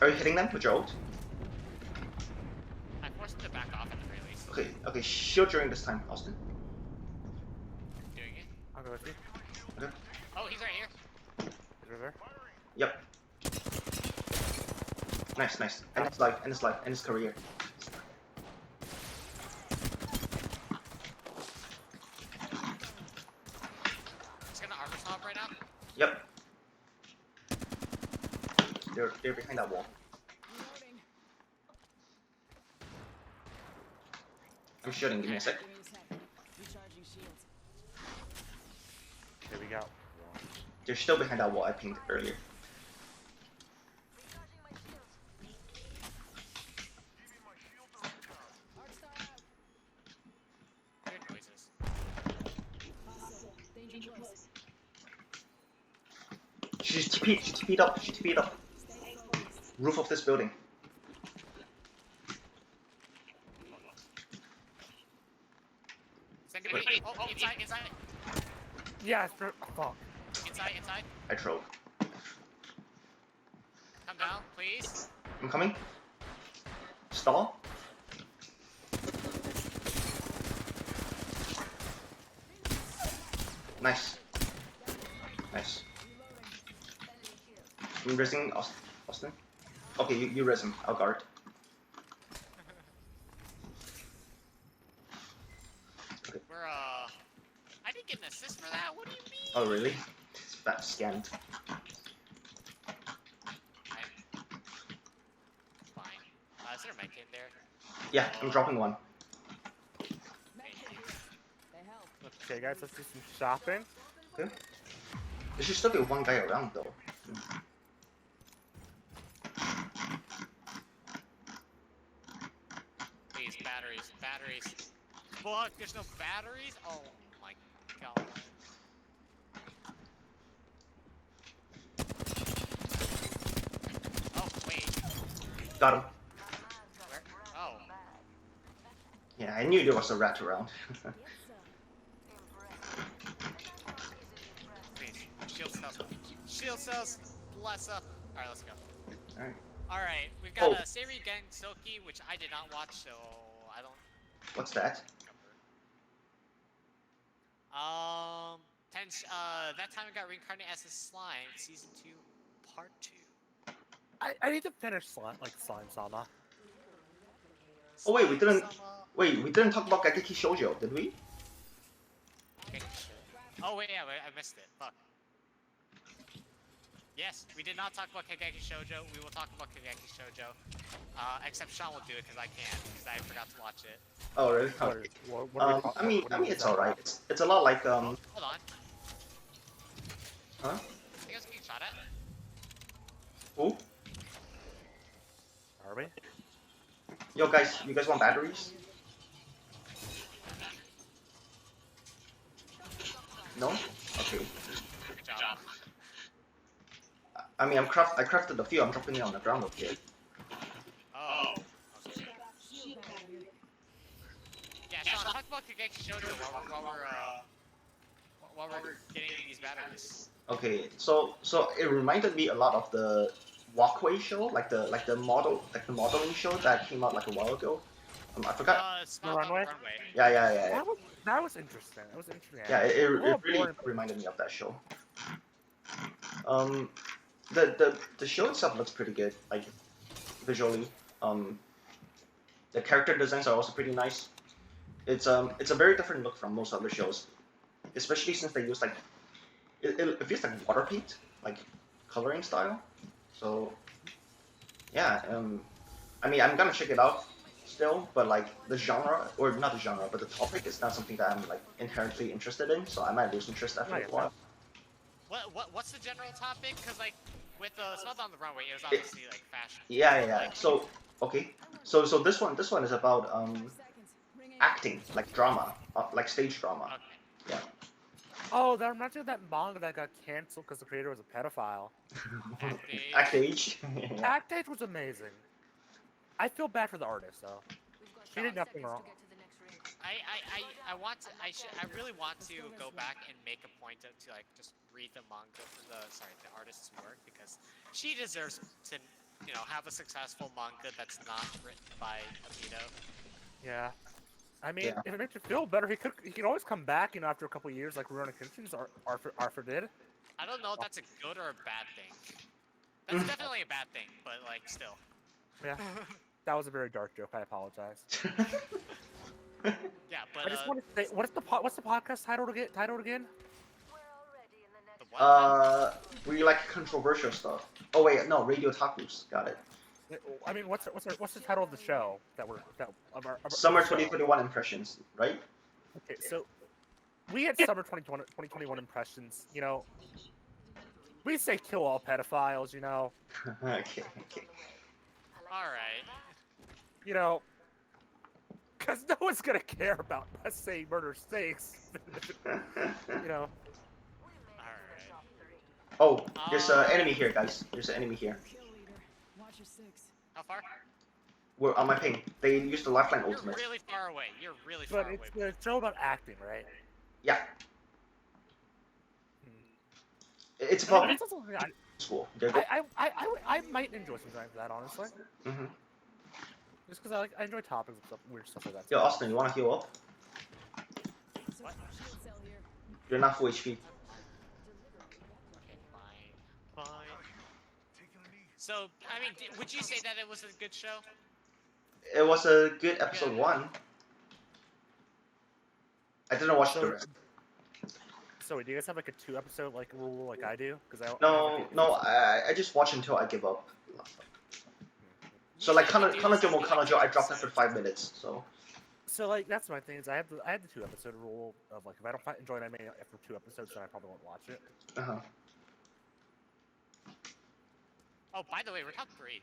Are you hitting them with your ult? I forced them to back off at the very least. Okay, shield during this time, Austin. Doing it. I'll go with you. Okay. Is it there? Yep. Nice, nice. End his life, end his life, end his career. He's gonna armor top right now. Yep. They're behind that wall. Reloading. I'm shooting, give me a sec. Give me a sec. Recharging shields. Here we go. They're still behind that wall I pinged earlier. Arcstar out. Weird noises. Hostile. Danger close. She's TP'd up, she's TP'd up. Stay focused. Roof of this building. Is that gonna be? Oh, inside, inside, Yeah, it's for, oh, fuck. inside, inside. I drove. Come down, please. I'm coming. Stall. Nice. Nice. I'm resing Austin. Okay, you res him. I'll guard. We're I didn't get an assist for that. What do you mean? Oh really? It's fat scanned. Fine. Is there a mic in there? Yeah, I'm dropping one. They help. Okay, guys, let's do some shopping. Okay. There should still be one guy around though. Please, batteries, batteries. Fuck, there's no batteries? Oh my god. Oh, wait. Got him. Where? Oh. Yeah, I knew there was a rat around. Please. Shield cells. Shield cells. Bless up. Alright, let's go. Alright. Alright, we've got Oh. a Seiri Gensoki, which I did not watch, so I don't What's that? remember. That time I got reincarnated as a slime, season 2, part 2. I need to finish Slime Sama. Oh, wait, we didn't- Slime-sama. Wait, we didn't talk about Gakeki Shoujo, did we? Okay. Oh wait, yeah, wait, I missed it. Fuck. Yes, we did not talk about Kekw Shoujo. We will talk about Kekw Shoujo. Except Sean will do it because I can't, because I forgot to watch it. Oh really? What, Okay. what are we talking- I mean what are we it's talking alright. about? It's a lot like Hold on. Huh? I think I was getting shot at. Who? Are we? Yo guys, you guys want batteries? No? Okay. Good job. I mean I crafted a few, I'm dropping it on the ground okay. Oh. Okay. Yeah, Sean, talk about Kekw Shoujo while we're getting these batteries. Okay, so it reminded me a lot of the Walkway show, like the modeling show that came out like a while ago. I forgot. Smile on the Runway? runway. Yeah. That was interesting. That was interesting. Yeah, it A little really boring. reminded me of that show. The show itself looks pretty good, like visually. The character designs are also pretty nice. It's a very different look from most other shows, especially since they use like it feels like water paint, like coloring style. So yeah, I mean I'm gonna check it out still, but like the genre, or not the genre, but the topic is not something that I'm like inherently interested in, so I might lose interest after a while. What's the general topic? Because like with the Smile on the runway, it was obviously like fashion. Yeah. So okay, so this one is about acting, like drama, like stage drama. Okay. Yeah. Oh, that reminds me of that manga that got canceled because the creator was a pedophile. Act age. Act Age was amazing. I feel bad for the artist though. She did nothing wrong. I really want to go back and make a point to like just read the artist's work, because she deserves to, have a successful manga that's not written by Amito. Yeah. I mean, Yeah. if it makes you feel better, he can always come back, after a couple years, like Rurouni Kenshin's Arthur did. I don't know if that's a good or a bad thing. That's definitely a bad thing, but like still. Yeah, that was a very dark joke. I apologize. Yeah, but I just want to say, what's the podcast titled again? the what? We like controversial stuff. Oh wait, no, RadiOtakus. Got it. I mean, what's the title of the show of our Summer show? 2021 impressions, right? Okay, so we had summer 2021 impressions. You know, we say kill all pedophiles. You know, Okay. All right. you know, because no one's gonna care about us saying murder snakes. You know. All right. Oh, there's an enemy here, guys. There's an enemy here. Kill leader. Watch your six. How far? We're on my ping. They used the lifeline You're ultimate. really far away. You're really far But away. it's a show about acting, right? Yeah, it's I mean, about it's also something school. They're go- I might enjoy something like that, honestly. Mhm. Just because I enjoy topics and stuff, weird stuff like that. Yo, Austin, you wanna heal up? What? Shield cell here. You're not full HP. Okay, fine. So, I mean, would you say that it was a good show? It was a good episode 1. I didn't watch the rest. So, do you guys have like a 2-episode like rule like I do? Because I No, I just watch until I give up. So like Kanojo, I dropped after 5 minutes. So like that's my thing is I have the 2-episode rule of like if I don't enjoy an anime after 2 episodes, then I probably won't watch it. Uh-huh. Oh, by the way, we're top 3.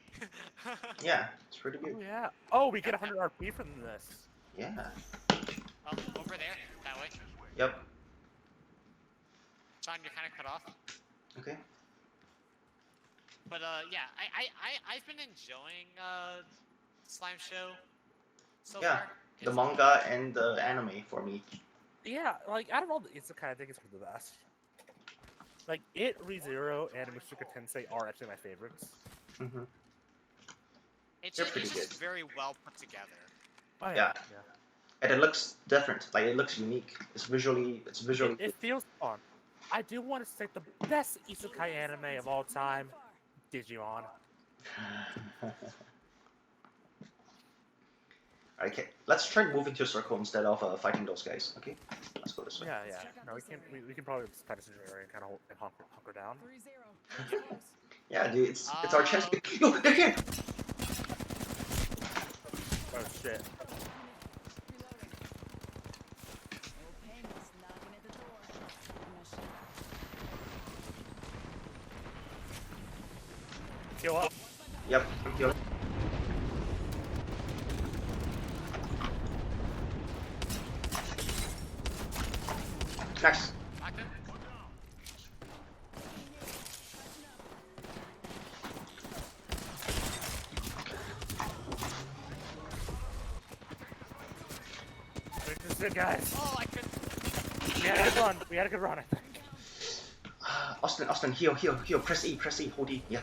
Yeah, it's pretty Oh good. yeah. Oh, we get 100 RP from this. Yeah. Oh, over there, that way. Yep. Sean, you're kind of cut off. Okay. But yeah, I've been enjoying Slime Show so Yeah, far. The It's- manga and the anime for me. Yeah, like I don't know, it's the kind of thing it's for the best. Like it, ReZero, and Mushoku Tensei are actually my favorites. Mm-hmm. It's They're just, pretty it's just good. very well put together. Oh Yeah. yeah. And it looks different. Like it looks unique. It's visually. It feels fun. I do want to say the best isekai anime of all time, Digimon. Okay, let's try moving to a circle instead of fighting those guys. Okay, let's go this way. Yeah. No, we can probably just find a certain area and kind of hunker down. 3-0. Close. Yeah, dude, it's our chance. Yo, they're here. Oh shit. Reloading. Oh, Penguin's knocking at the door. I'm not sure. Heal up. Yep, I'm healing. Nice. Knocked him. This is it, guys. Oh, I couldn't. We had a good run. We had a good run, I think. Austin, heal. Press E, hold E. Yeah.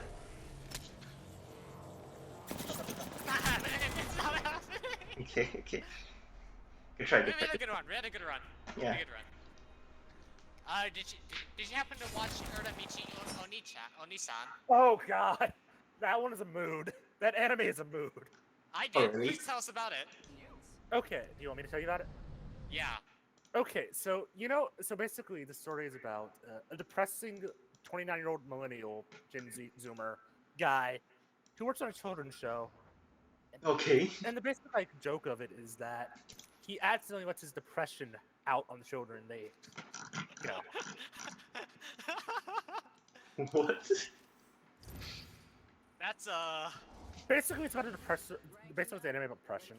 It's not happening. Okay. Good try. We had a good run. We had a good run. We Yeah. had a good run. Did you happen to watch Uramichi Oni-san? Oh god, that one is a mood. That anime is a mood. I Oh, did. really? Please tell us about it. Okay, do you want me to tell you about it? Yeah. Okay, so so basically the story is about a depressing 29-year-old millennial Gen Z Zoomer guy who works on a children's show. Okay. And the basic like joke of it is that he accidentally lets his depression out on the children. They, What? That's basically it's about a depression. Basically, it's an anime about depression,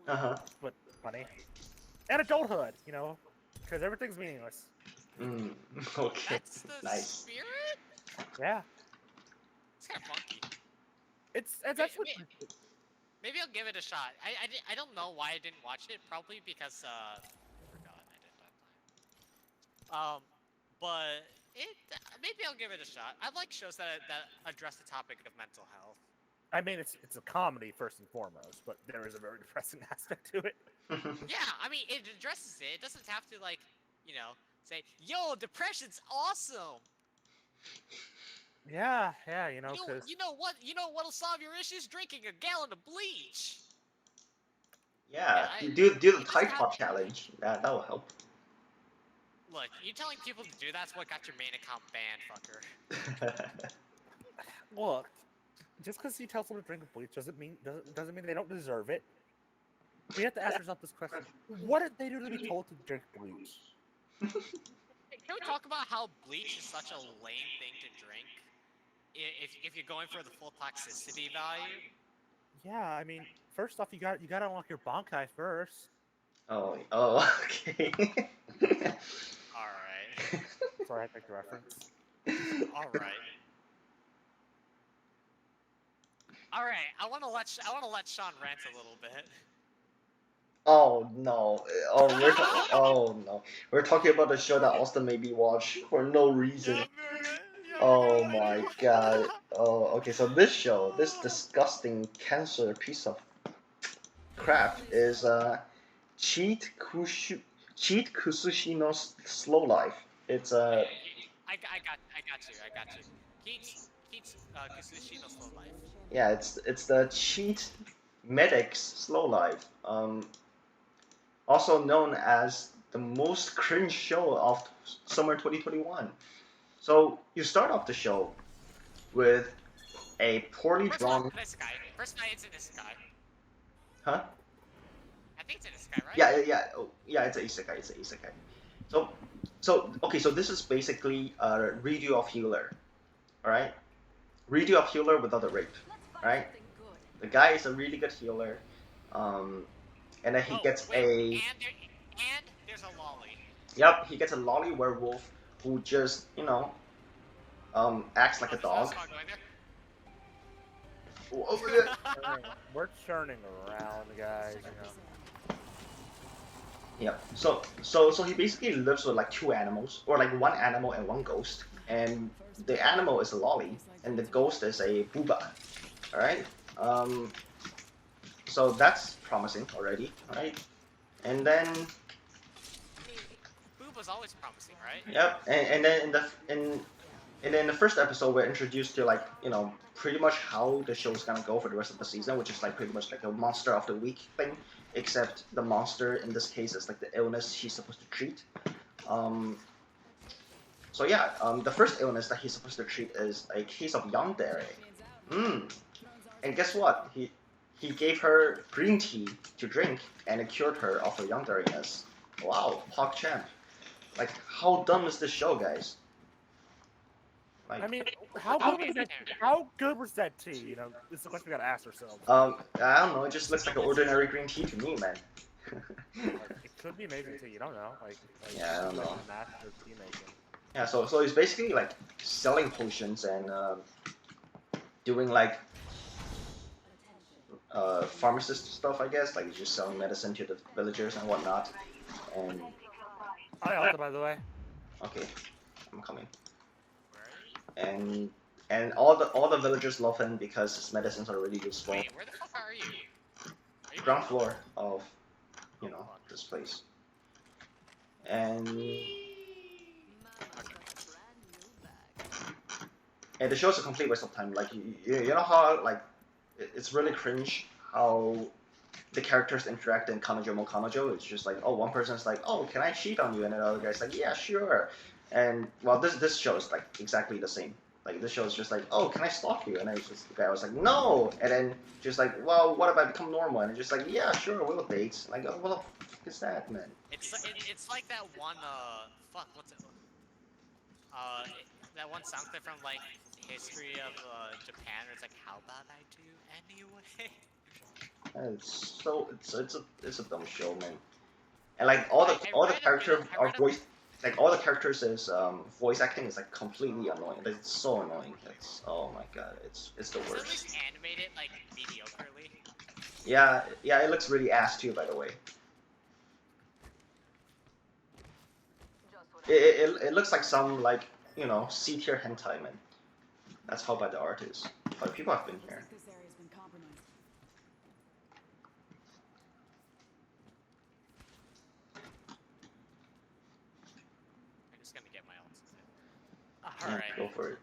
Uh huh. but funny, and adulthood. Because everything's meaningless. Okay. that's the Nice. spirit. Yeah, It's kind of funky. it's actually. Maybe I'll give it a shot. I don't know why I didn't watch it. Probably because I forgot I didn't have time. But maybe I'll give it a shot. I like shows that address the topic of mental health. I mean, it's a comedy first and foremost, but there is a very depressing aspect to it. Yeah, I mean it addresses it. It doesn't have to say, "Yo, depression's awesome." Yeah, you know, You know, because you know what? You know what'll solve your issues? Drinking a gallon of bleach. Yeah, Yeah, do the you just Tide got. Pod challenge. That will help. Look, you telling people to do that's what got your main account banned, fucker. look, just because you tell someone to drink bleach doesn't mean they don't deserve it. We have to ask ourselves this question: what did they do to be told to drink bleach? Hey, can we talk about how bleach is such a lame thing to drink? If you're going for the full toxicity value. Yeah, I mean, first off, you got to unlock your Bankai first. Oh, okay. All right. Sorry, I picked the reference. All right. All right. I want to let Sean rant a little bit. Oh no! Oh no! We're talking about the show that Austin made me watch for no reason. Oh my god! Oh, okay. So this show, this disgusting cancer piece of crap, is Cheat Kusushino's Slow Life. It's I got you. Keats, Kusushi no Slow Life. yeah, it's the Cheat Medics Slow Life. Also known as the most cringe show of summer 2021. So you start off the show with a poorly First of all, drawn, Isekai. First night it's an Isekai. huh? I think it's an Isekai, right? Yeah. It's a isekai. It's a isekai. So, okay. So this is basically a redo of Healer, all right? Redo of Healer without the rape, right? The guy is a really good healer, um, and then he Oh, gets wait. a And there's a lolly. yep, he gets a lolly werewolf who just acts like Oh, a there's another dog. song going there. We're churning around, guys. You know. Yep. So he basically lives with like two animals, or like one animal and one ghost, and the animal is a lolly, and the ghost is a booba. All right. Um. So that's promising already, right? And then Boob was always promising, right? yep, and then and then the first episode we're introduced to like pretty much how the show's gonna go for the rest of the season, which is like pretty much like a monster of the week thing, except the monster in this case is like the illness she's supposed to treat. Um, so yeah, the first illness that he's supposed to treat is a case of yandere. Mm. And guess what? He gave her green tea to drink, and it cured her of her yandereiness. Wow, PogChamp. Like, how dumb is this show, guys? Like, I mean, how good was that? How good was that tea? You know, this is the question we gotta ask ourselves. I don't know. It just looks like an ordinary green tea to me, man. Like, it could be amazing tea. You don't know. Yeah, I don't know. Master tea making. Yeah, so he's basically like selling potions and doing like pharmacist stuff, I guess. Like he's just selling medicine to the villagers and whatnot. And I also, by the way. okay, I'm coming. Where are you? And all the villagers love him because his medicines are really useful. Wait, where the fuck are you? Are you Ground floor of this place. And the show's a complete waste of time. Like you know how like it's really cringe how the characters interact in Kanojo. It's just like, oh, one person's like, oh, can I cheat on you? And another guy's like, yeah, sure. And well, this show is like exactly the same. Like this show is just like, oh, can I stalk you? And then it's just, the guy was like, no. And then just like, well, what if I become normal? And it's just like, yeah, sure, we'll date. Like, oh, what the fuck is that, man? It's like that one fuck what's it that one sound clip from like history of Japan where it's like how about I do anyway. It's a dumb show, man. And like all the characters are voice like all the characters is voice acting is like completely annoying. Like, it's so annoying. It's oh my god, it's the It's at worst. least animated like mediocrely. Yeah, it looks really ass too, by the way. It looks like some like C tier hentai, man. That's how bad the art is. But people have been here. This area's been compromised. I'm just gonna get my ultimate. Yeah, Alright. go for it.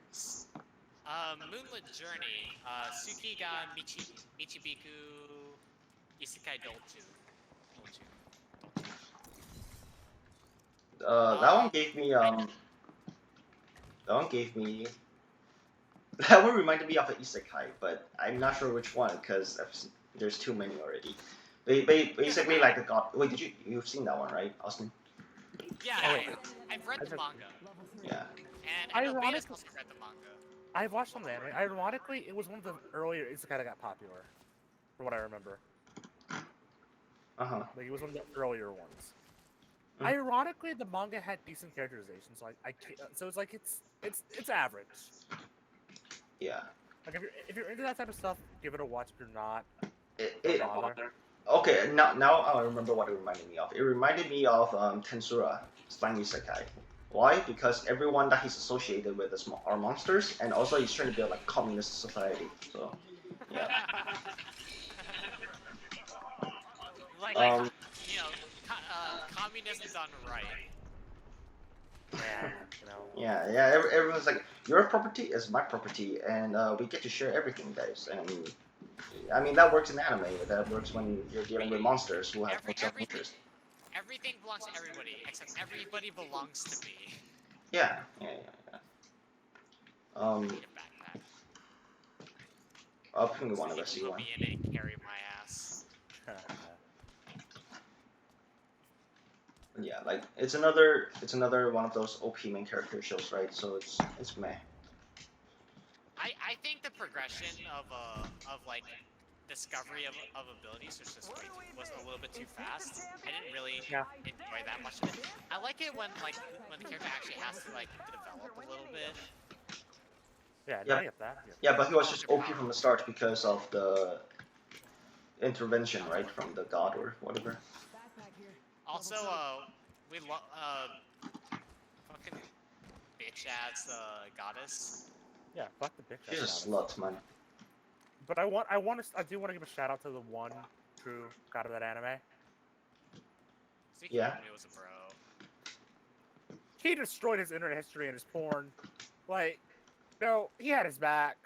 Moonlit Journey. Suki ga Michibiku Isekai Dolchu. That one gave me That one gave me. That one reminded me of an isekai, but I'm not sure which one because there's too many already. Basically, like a god. Wait, you've seen that one, right, Austin? Yeah, Oh, wait. I've read the manga. Yeah. And I know Bea's Ironic- also read the manga. I've watched some of the anime. Ironically, it was one of the earlier isekai that got popular, from what I remember. Uh-huh. Like it was one of the earlier ones. Mhm. Ironically, the manga had decent characterization, so I can't, so it's like it's average. Yeah. Like if you're into that type of stuff, give it a watch. If you're not, It don't bother. Okay, now I remember what it reminded me of. It reminded me of Tensura, Slime Isekai. Why? Because everyone that he's associated with are monsters, and also he's trying to build like communist society. So, yeah. Like Um, you know, communism done right. Yeah, you know. yeah. Everyone's like, your property is my property, and we get to share everything, guys. And I mean, that works in anime. That works when you're dealing with monsters who have no self-interest. Everything belongs to everybody, except everybody belongs to me. Yeah. Need a backpack. I'll ping one of So us. you You can want? put me in it and carry my ass. Yeah, like it's another one of those OP main character shows, right? So it's meh. I think the progression of like discovery of abilities was a little bit too fast. I didn't really enjoy that much of it. I like it when the character actually has to like develop a little bit. Yeah, Yeah. I get that. Yeah, but he was just OP from the start because of the intervention, right, from the god or whatever. Also, we fucking bitch ass goddess. Yeah, fuck the bitch. She's a ass slut, man. But I do want to give a shout out to the one true god of that anime. Suki Yeah. Romeo was a bro. He destroyed his internet history and his porn. Like, no, he had his back.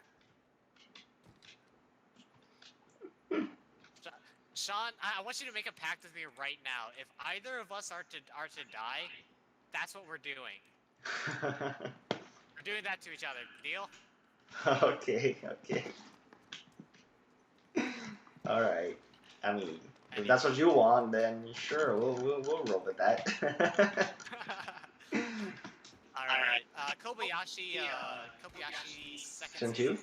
Sean, I want you to make a pact with me right now. If either of us are to die, that's what we're doing. We're doing that to each other. Deal? Okay. All right. I mean, if that's what you want, then sure, we'll roll with that. All right. Kobayashi second Season season. 2.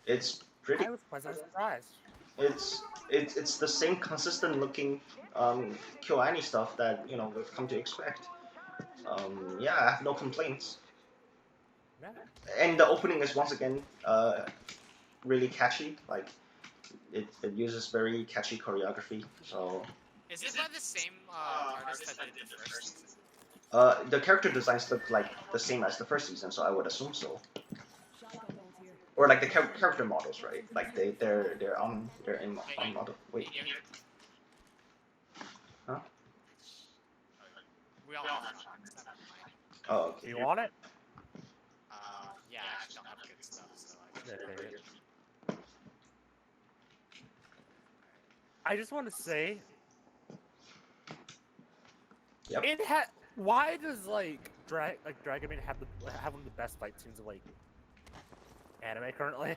It's pretty. I was pleasantly surprised. It's the same consistent looking KyoAni stuff that we've come to expect. Yeah, I have no complaints. Yeah. And the opening is once again really catchy. Like it uses very catchy choreography. So Is it by the same artist that did the first season? the character designs look like the same as the first season, so I would assume so. Or like the character models, right? Like they're in model. Wait. Huh? We all have that. Oh, okay. Do you want it? Yeah, I actually don't have good stuff, so I Yeah, take it. I just want to say, Yep. it had. Why does Dragon Maid have one of the best fight scenes of like anime currently?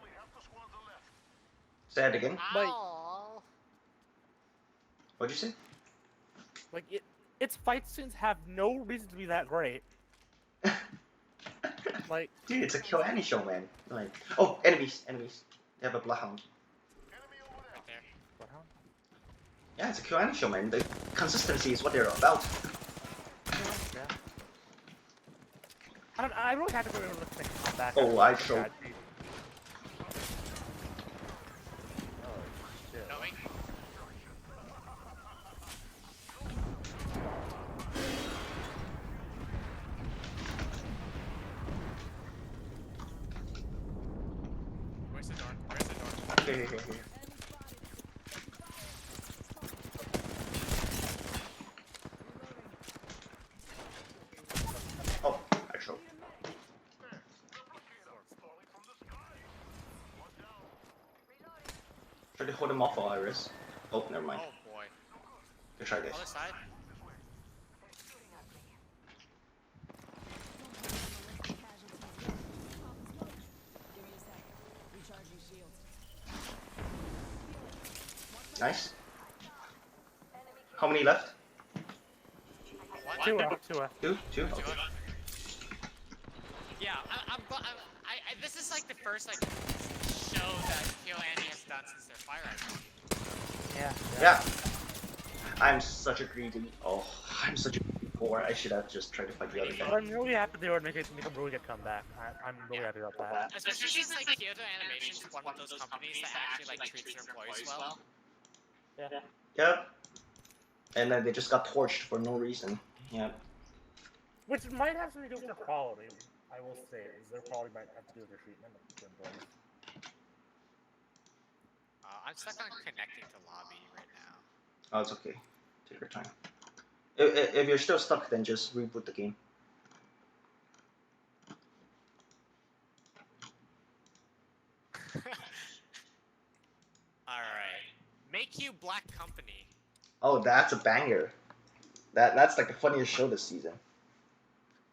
Say it again. Like- Ow. What'd you say? Like its fight scenes have no reason to be that great. Like, Dude, it's a KyoAni show, man. Like, oh, enemies. They have a bloodhound. Right there. Bloodhound? Yeah, it's a KyoAni show, man. The consistency is what they're about. Yeah. I really had to go look at the back. Oh, I showed. God, geez. Oh shit. Knowing? Where's the door? Here. Oh, I showed. Try to hold him off, Iris. Oh, never mind. Oh boy. Good try, guys. Other side. Give me a sec. Recharging shields. Nice. How many left? One. Two. Two? Two. Okay. Yeah, this is like the first like show that KyoAni has done since their Fire Emblem. Yeah. I'm such a greedy. Oh, I'm such a greedy poor. I should have just tried to fight the other But guy. I'm really happy they would make a really good comeback. I'm really happy about that. Especially since like Kyoto Animation's one of those companies that actually like treats their employees well. Yep. And then they just got torched for no reason. Yep. Which might have something to do with their quality. I will say, is their quality might have to do with their treatment of their employees. I'm stuck on connecting to lobby right now. Oh, it's okay. Take your time. If you're still stuck, then just reboot the game. Alright. Make You Black Company. Oh, that's a banger. That's like the funniest show this season.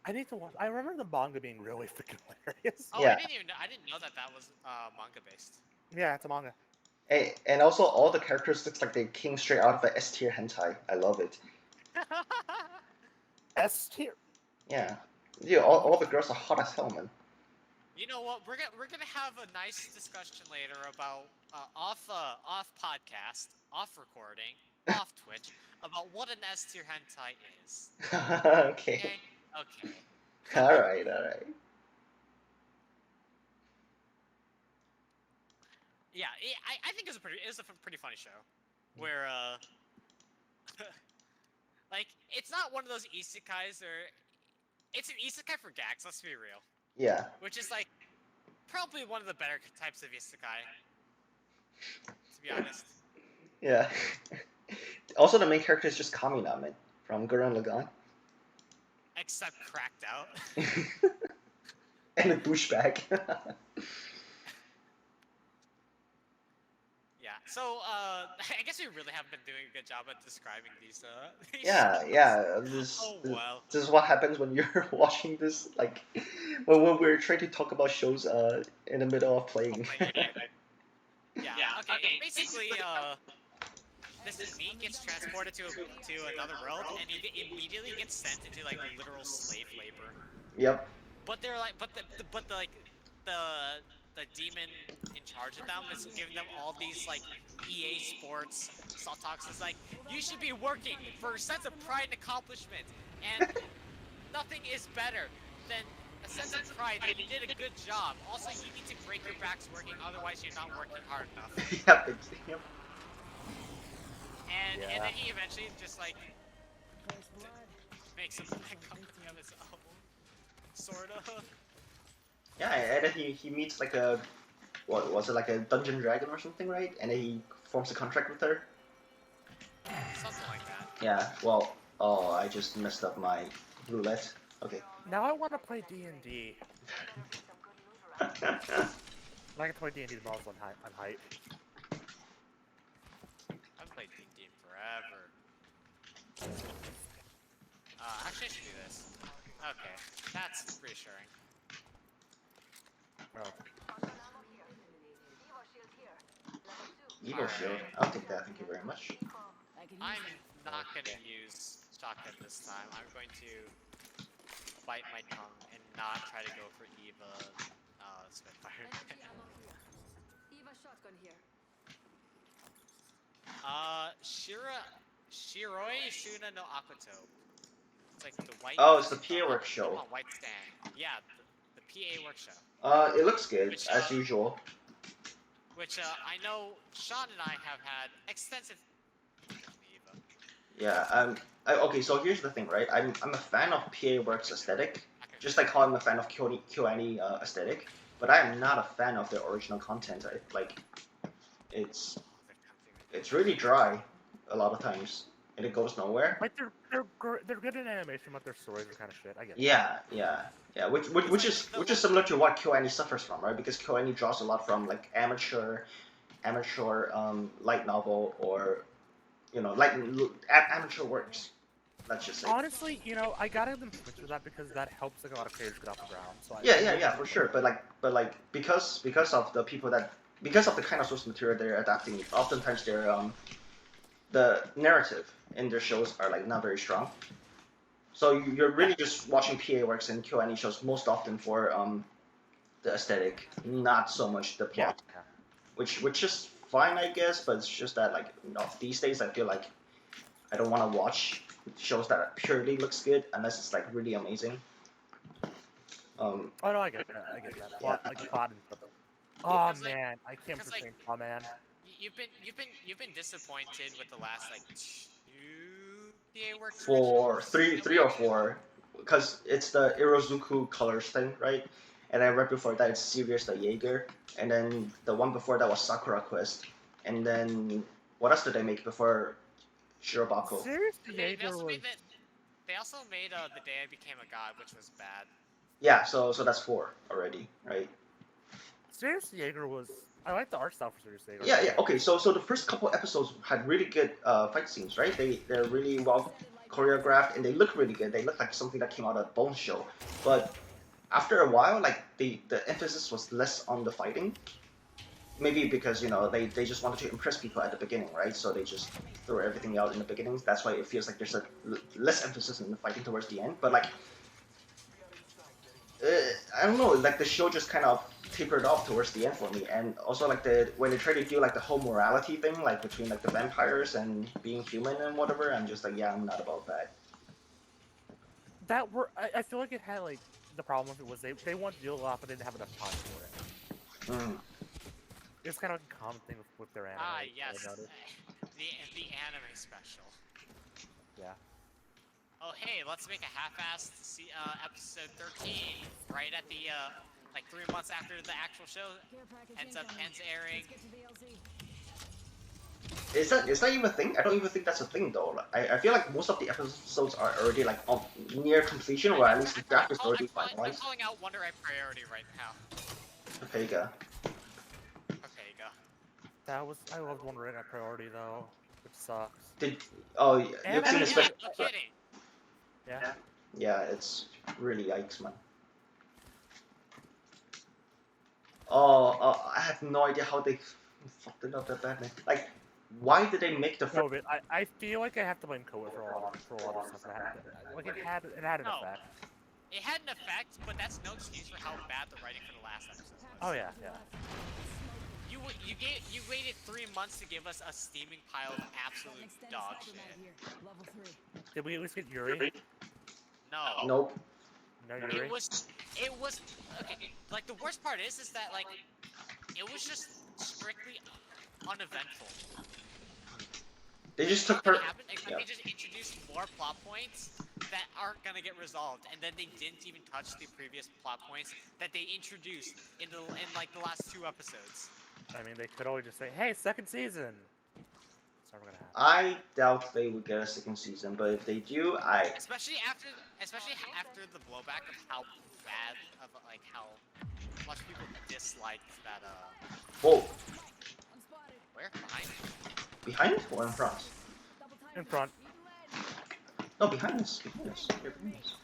I need to watch. I remember the manga being really freaking hilarious. Oh, Yeah. I didn't know that was manga based. Yeah, it's a manga. Hey, and also all the characters looks like they came straight out of the S tier hentai. I love it. S tier. Yeah. Yeah, all the girls are hot as hell, man. You know what? We're gonna have a nice discussion later about off podcast, off recording, off Twitch about what an S tier hentai is. Okay. Okay. Alright. Yeah, I think it was a pretty funny show, where like it's not one of those isekais or it's an isekai for gags. Let's be real. Yeah. Which is like probably one of the better types of isekai, to be honest. Yeah. Also, the main character is just Kamina, man, from Gurren Lagann. Except cracked out. And a douchebag. Yeah. So I guess we really haven't been doing a good job at describing these. These Yeah, shows. yeah. Oh well. This is what happens when you're watching this, like, when we're trying to talk about shows in the middle of playing. Yeah. Okay. Basically, this meat gets transported to another world, and it immediately gets sent into like literal slave labor. Yep. But they're like, but the demon in charge of them is giving them all these like EA Sports talks. Is like, you should be working for a sense of pride and accomplishment, and nothing is better than a sense of pride that you did a good job. Also, you need to break your backs working, otherwise you're not working hard enough. Yep. And Yeah. then he eventually just like First blood. makes a black company of his own, sort of. Yeah, and then he meets like a, what was it, like a dungeon dragon or something, right? And then he forms a contract with her. Something like that. Yeah. Well, oh, I just messed up my roulette. Okay. Now I want to play D&D. I can play D&D tomorrow on hype. I haven't played D&D in forever. Actually, I should do this. Okay, that's reassuring. Oh. Evo Alright. shield. I'll take that. Thank you very much. I can use I'm that. not gonna use shotgun this time. I'm going to bite my tongue and not try to go for Eva Spitfire. Energy ammo here. Eva shotgun here. Shiroi Shuna no Akoto. It's like the white. Oh, it's the PA work show. Oh, white stand. Yeah, the PA work show. It looks good Which, as usual. Which I know Sean and I have had extensive. Eva. Yeah. Okay. So here's the thing, right? I'm a fan of PA Works aesthetic, just like how I'm a fan of KyoAni aesthetic. But I am not a fan of the original content. It's really dry a lot of times, and it goes nowhere. Like they're good in animation, but their stories are kind of shit. I get it. Yeah. Which is similar to what KyoAni suffers from, right? Because KyoAni draws a lot from like amateur amateur light novel or amateur works. Let's just say. Honestly, I gotta give them points for that because that helps like a lot of creators get off the ground. So Yeah, for sure. But because of the because of the kind of source material they're adapting, oftentimes the narrative in their shows are like not very strong. So you're really just watching PA works and KyoAni shows most often for the aesthetic, not so much the plot. Yeah. Which is fine, I guess, but it's just that these days I feel like I don't want to watch shows that purely looks good unless it's like really amazing. Oh no, I get that. Yeah. Plot and stuff. Oh Because, like- man, I can't because, like, perceive. Oh man. You've been disappointed with the last like 2 PA works. For originals? three or four, because it's the Irozuku colors thing, right? And then right before that it's Sirius the Jaeger, and then the one before that was Sakura Quest, and then what else did they make before Shirobako? Seriously, They Jaeger also was. made that. They also made The Day I Became a God, which was bad. Yeah, so that's 4 already, right? Serious Jaeger was. I like the art style for Serious Jaeger. Yeah. Okay, so the first couple episodes had really good fight scenes, right? They're really well choreographed and they look really good. They look like something that came out of a Bone show. But after a while, like the emphasis was less on the fighting. Maybe because they just wanted to impress people at the beginning, right? So they just threw everything out in the beginning. That's why it feels like there's less emphasis in the fighting towards the end. But I don't know, like the show just kind of tapered off towards the end for me, and also like when they try to do like the whole morality thing, like between like the vampires and being human and whatever, I'm just like, yeah, I'm not about that. I feel like it had like the problem with it was they wanted to do a lot, but they didn't have enough time for it. It's kind of like a common thing with their anime. Ah, yes. I noticed. The anime special. Yeah. Oh, hey, let's make a half-assed episode 13 right at the like 3 months after the actual show ends airing. Is that even a thing? I don't even think that's a thing though. Like, I feel like most of the episodes are already like near completion, or at least the draft is already I'm finalized. calling out Wonder Eye Priority right now. Okay, go. Okay, go. I loved Wonder Egg at Priority though, which sucks. You've seen the special. No kidding. Yeah. Yeah, it's really yikes, man. I have no idea how they fucked it up that badly. Like, why did they make the first? COVID. I feel like I have to blame COVID for a lot of stuff that happened. Like it had an No. effect. It had an effect, but that's no excuse for how bad the writing for the last episode was. Oh yeah. You waited 3 months to give us a steaming pile of absolute dog shit. Did we at least get Yuri? No. Nope. No Yuri. It was okay. Like the worst part is that like it was just strictly uneventful. They just took her. Except they just introduced more plot points that aren't gonna get resolved, and then they didn't even touch the previous plot points that they introduced in like the last 2 episodes. I mean, they could always just say, "Hey, second season." It's never gonna happen. I doubt they would get a second season, but if they do, Especially after the blowback of how bad of like how much people disliked that Whoa, where behind? behind or in front? In front. No, behind us. Behind us. Here, behind us.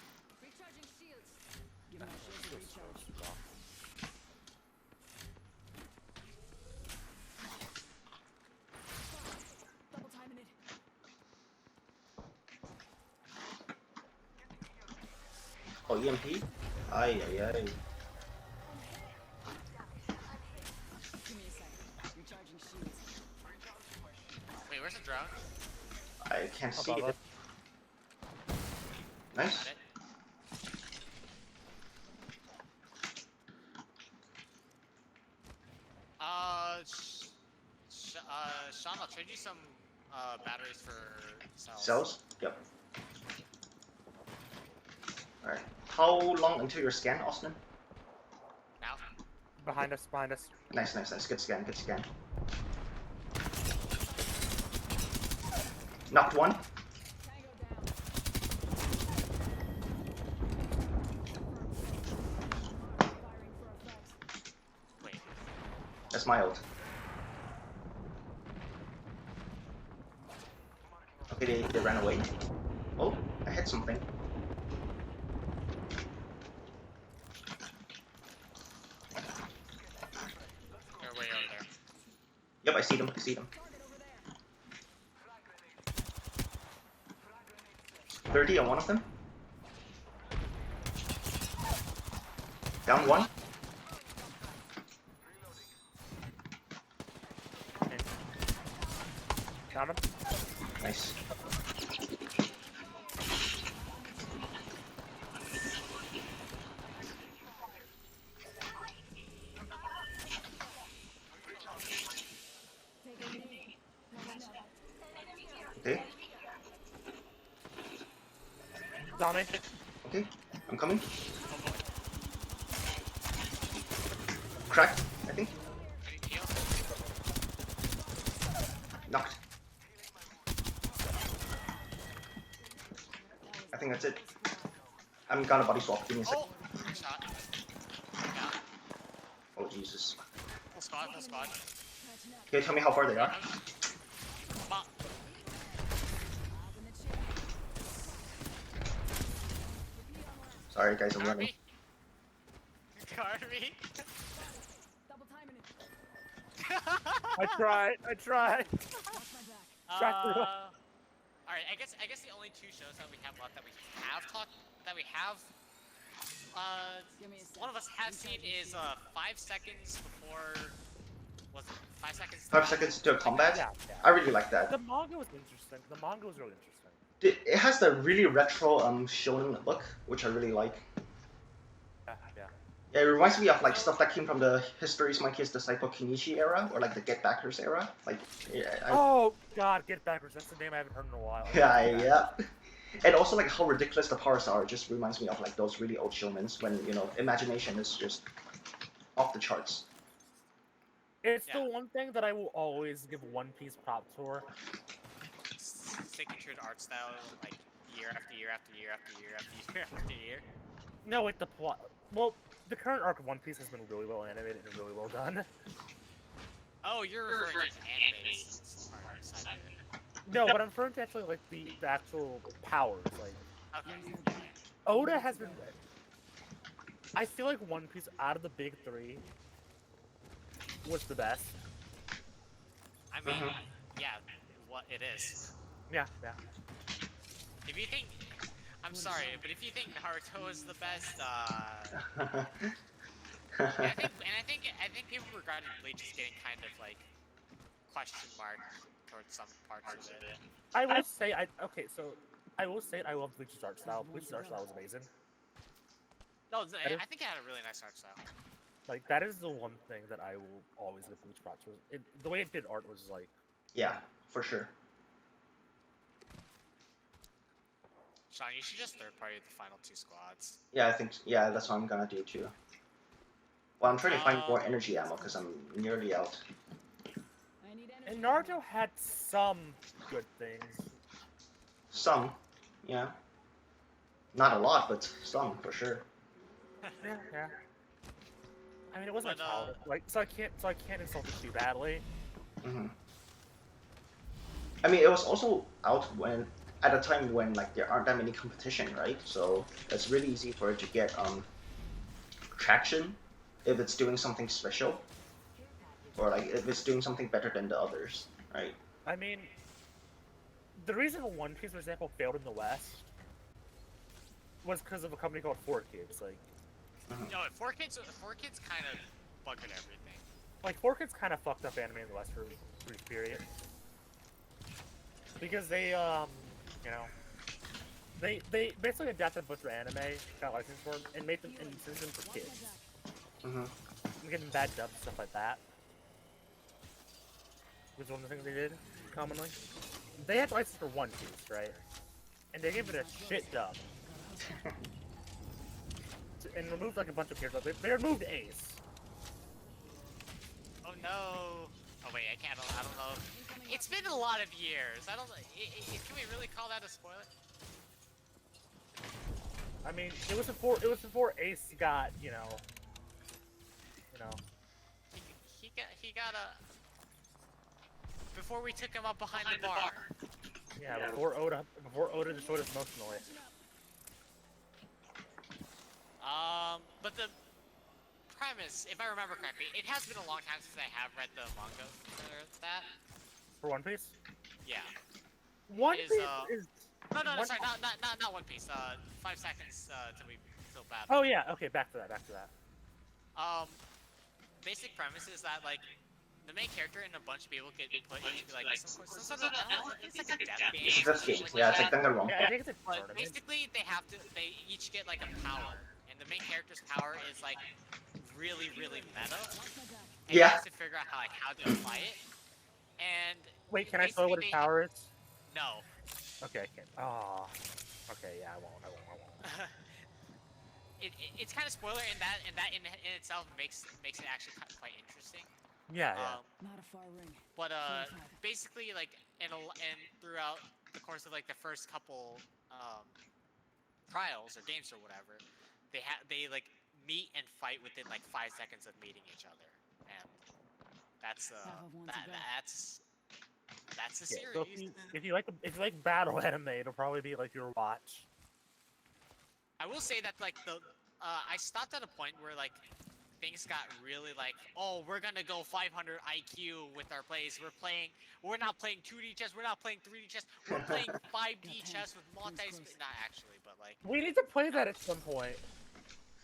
Oh, EMP? Ay. Wait, where's the drone? I can't see Above it. us. Nice. Got it. Sean, I'll trade you some batteries for cells. Cells? Yep. Alright. How long until your scan, Austin? Now? Behind us. Nice. Good scan. Knocked one. Wait. That's my ult. Okay, they ran away. Oh, I hit something. They're way over there. Yep, I see them. I see them. 30 on one of them. Down one. Down him. Nice. Take a knee. Coming up. Okay. Down me. Okay. I'm coming. Cracked, I think. I need heal. Knocked. I think that's it. I'm gonna body swap. Give me a sec. Oh! Shot. Yeah. Oh, Jesus. Full squad, full squad. Can you tell me how far they are? Bop. Sorry, guys, I'm running. Garby. Garby. Double timing it. I tried. I tried. Watch my back. Shot through. Alright, I guess the only two shows that we have left that we have Give me a sec. one of us have seen is 5 seconds before, was it 5 seconds? 5 seconds to a combat? Yeah, yeah. I really like that. The manga was interesting. The manga was really interesting. It has the really retro shonen look, which I really like. Yeah, yeah. Yeah, it reminds me of like stuff that came from the History's Monkey's Disciple Kenichi era, or like the Get Backers era. Like, yeah, Oh God, Get Backwards. That's the name I haven't heard in a while. yeah. And also like how ridiculous the powers are just reminds me of like those really old shonens when, you know, imagination is just off the charts. It's Yeah. the one thing that I will always give One Piece props for. Sticking true to art style, like year after year after year after year after year after year. No, wait, the plot. Well, the current arc of One Piece has been really well animated and really well done. Oh, you're referring to animes. Art side of it. No, but I'm referring to actually like the actual powers. Like Okay. Oda has been. I feel like One Piece out of the big three was the best. I mean, yeah, what it is. Yeah, yeah. If you think, I'm sorry, but if you think Naruto is the best, I think people regarded Bleach as getting kind of like question mark towards some parts of it. I will say, I will say I love Bleach's art style. Bleach's art style was amazing. No, is- I think it had a really nice art style. Like that is the one thing that I will always give Bleach props for. The way it did art was like, Yeah, for sure. Sean, you should just third party the final two squads. Yeah, I think, yeah, that's what I'm gonna do too. Well, I'm trying to find more energy ammo because I'm nearly out. I need energy. and Naruto had some good things. Some, yeah. Not a lot, but some for sure. Yeah, yeah. I mean, it wasn't But, a child, like so I can't insult it too badly. hmm I mean, it was also out when at a time when like there aren't that many competition, right? So it's really easy for it to get traction if it's doing something special, or like if it's doing something better than the others, right? I mean, the reason One Piece, for example, failed in the West was because of a company called 4Kids. No, 4Kids kind of buggered everything. Like 4Kids kind of fucked up anime in the West for a brief period. Because they, you know, they basically adapted a bunch of anime, got licensed for them, and made them and sent them for kids. hmm And getting bad dubs and stuff like that. Was one of the things they did commonly. They had license for One Piece, right? And they gave it a shit dub. And removed like a bunch of characters. They removed Ace. Oh no! Oh wait, I don't know. It's been a lot of years. I don't. Can we really call that a spoiler? I mean, it was before Ace got, you know. He got a. Before we took him up behind the bar. Yeah, before Oda destroyed us emotionally. But the premise, if I remember correctly, it has been a long time since I have read the manga for that. For One Piece. Yeah. One Is, Piece is. No, One... sorry, not One Piece. 5 seconds till battle. Oh yeah. Okay, back to that. Um, basic premise is that like the main character and a bunch of people get put into like some sort of I don't know, it's like a death game. It's a death game. Like Yeah, it's that. like Danganronpa. Yeah, I think it's a But tournament. basically, they each get like a power, and the main character's power is like really meta, and he Yeah. has to figure out how to apply it. And Wait, can I spoil what his power is? no. Okay, I can't. Oh. Okay, yeah, I won't. It's kind of spoiler in that in itself makes it actually quite interesting. Yeah. Not a far ring. But basically like and throughout the course of like the first couple trials or games or whatever, they like meet and fight within like 5 seconds of meeting each other, and that's the Yeah, series. so if you like battle anime, it'll probably be like your watch. I will say that like I stopped at a point where like things got really like, oh, we're gonna go 500 IQ with our plays. We're not playing 2D chess. We're not playing 3D chess. We're playing 5D chess with multi. Not actually, but like. We need to play that at some point.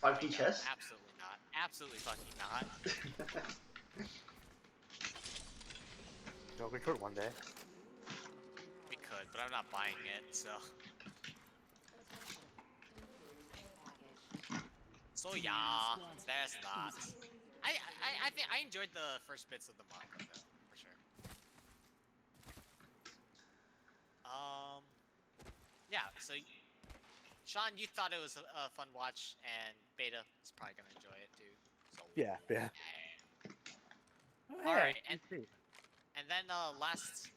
5D chess? Absolutely not. Absolutely fucking not. No, we could one day. We could, but I'm not buying it, so. So yeah, there's that. I think I enjoyed the first bits of the manga though, for sure. Yeah. So, Sean, you thought it was a fun watch, and Beta is probably gonna enjoy it too. So. Yeah. All right, and then last,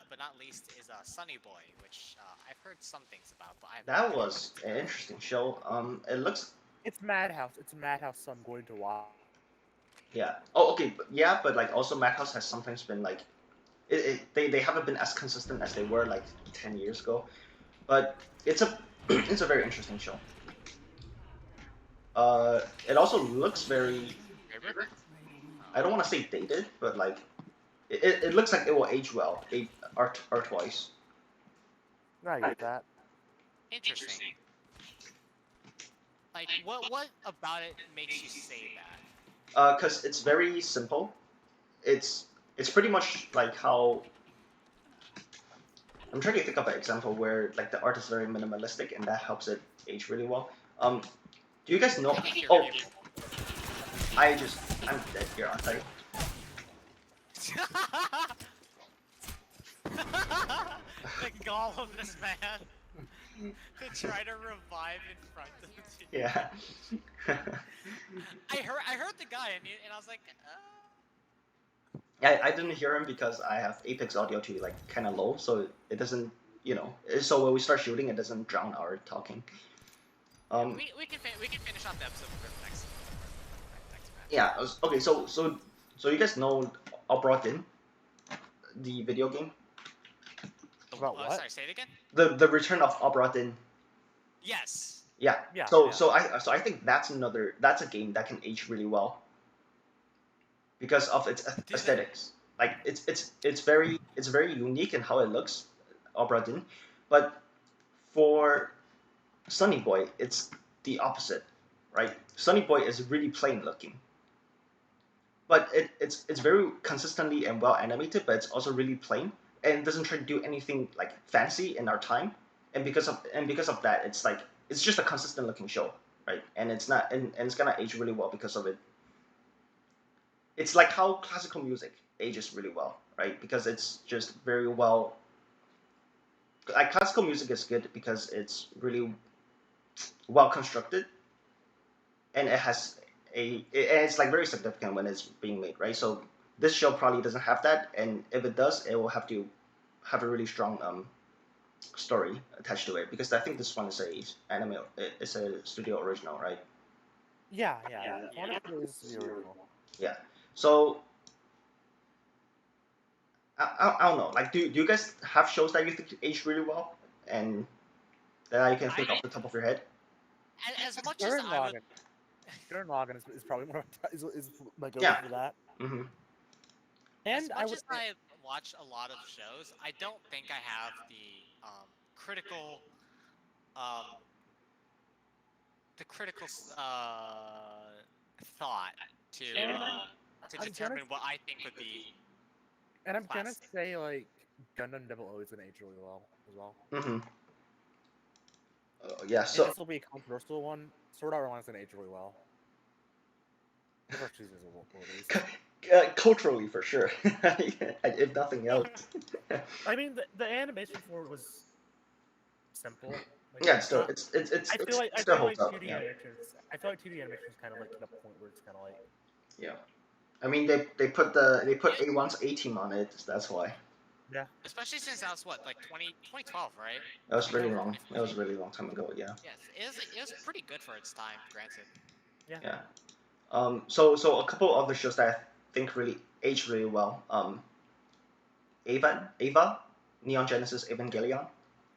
but not least, is Sunny Boy, which I've heard some things about, but I've. That was an interesting show. It looks. It's Madhouse. It's Madhouse, so I'm going to watch. Yeah. Oh, okay. Yeah, but like also Madhouse has sometimes been like, they haven't been as consistent as they were like 10 years ago, but it's a it's a very interesting show. It also looks very. I don't want to say dated, but like, it looks like it will age well, art-wise. I get that. Interesting. Like, what about it makes you say that? Because it's very simple. It's pretty much like how. I'm trying to think of an example where like the art is very minimalistic and that helps it age really well. Do you guys know? Oh, I'm dead here, aren't I? The Gollum, this man, to try to revive in front of you. Yeah. I heard the guy, and I was like, I didn't hear him because I have Apex audio to like kind of low, so it doesn't, so when we start shooting, it doesn't drown our talking. we can finish off the episode for the next match. Yeah. Okay. So you guys know Obra-Dinn, the video game? About what? Sorry, say it again. The Return of Obra-Dinn. Yes. Yeah. Yeah. So I think that's a game that can age really well because of its aesthetics. Like it's very unique in how it looks, Obra-Dinn, but for Sunny Boy it's the opposite, right? Sunny Boy is really plain looking, but it's very consistently and well animated, but it's also really plain and doesn't try to do anything like fancy in our time. And because of that, it's just a consistent looking show, right? And it's not and it's gonna age really well because of it. It's like how classical music ages really well, right? Because it's just very well. Like classical music is good because it's really well constructed, and it's like very significant when it's being made, right? So this show probably doesn't have that, and if it does, it will have to have a really strong story attached to it, because I think this one is it's a studio original, right? Yeah. Honestly, is the original. Yeah. So I don't know. Like, do you guys have shows that you think aged really well and that you can think off the top of your head? As much as Gurren I would, Lagann. Gurren Lagann is probably more is my go-to Yeah. for that. Mm-hmm. And as I much would as I watch a lot of shows, I don't think I have critical um critical thought to And I'm determine what I think would be I'm gonna classic. say like Gundam 00 is gonna age really well as well. Mm-hmm. Yeah. And So this will be a controversial one. Sword Art Online is gonna age really well. The first two seasons will release. culturally, for sure. If nothing else. I mean, the animation for it was simple. Like, Yeah. Still, not, it's I feel like it still holds 2D up. Yeah. animations. I feel like 2D animations kind of like hit a point where it's kind of like Yeah. I mean, they put A1's A team on it. That's why. yeah. Especially since that was what, like 2012, right? That was really Yeah. long. That was a really long time ago. Yeah. Yes, it was pretty good for its time, granted. Yeah. So a couple other shows that I think really aged really well. Ava, Neon Genesis Evangelion.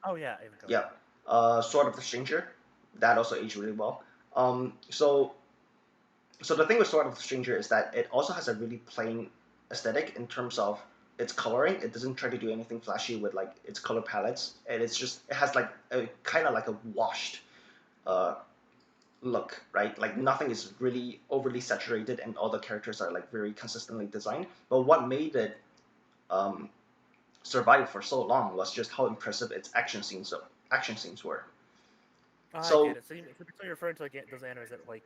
Oh yeah, even Yeah. Sword of the Stranger, that also aged really well. So the thing with Sword of the Stranger is that it also has a really plain aesthetic in terms of its coloring. It doesn't try to do anything flashy with like its color palettes, and it has like a kind of like a washed uh, look, right? Like nothing is really overly saturated, and all the characters are like very consistently designed. But what made it um, survive for so long was just how impressive its action scenes were. I So get it. So you're referring to like those animes that like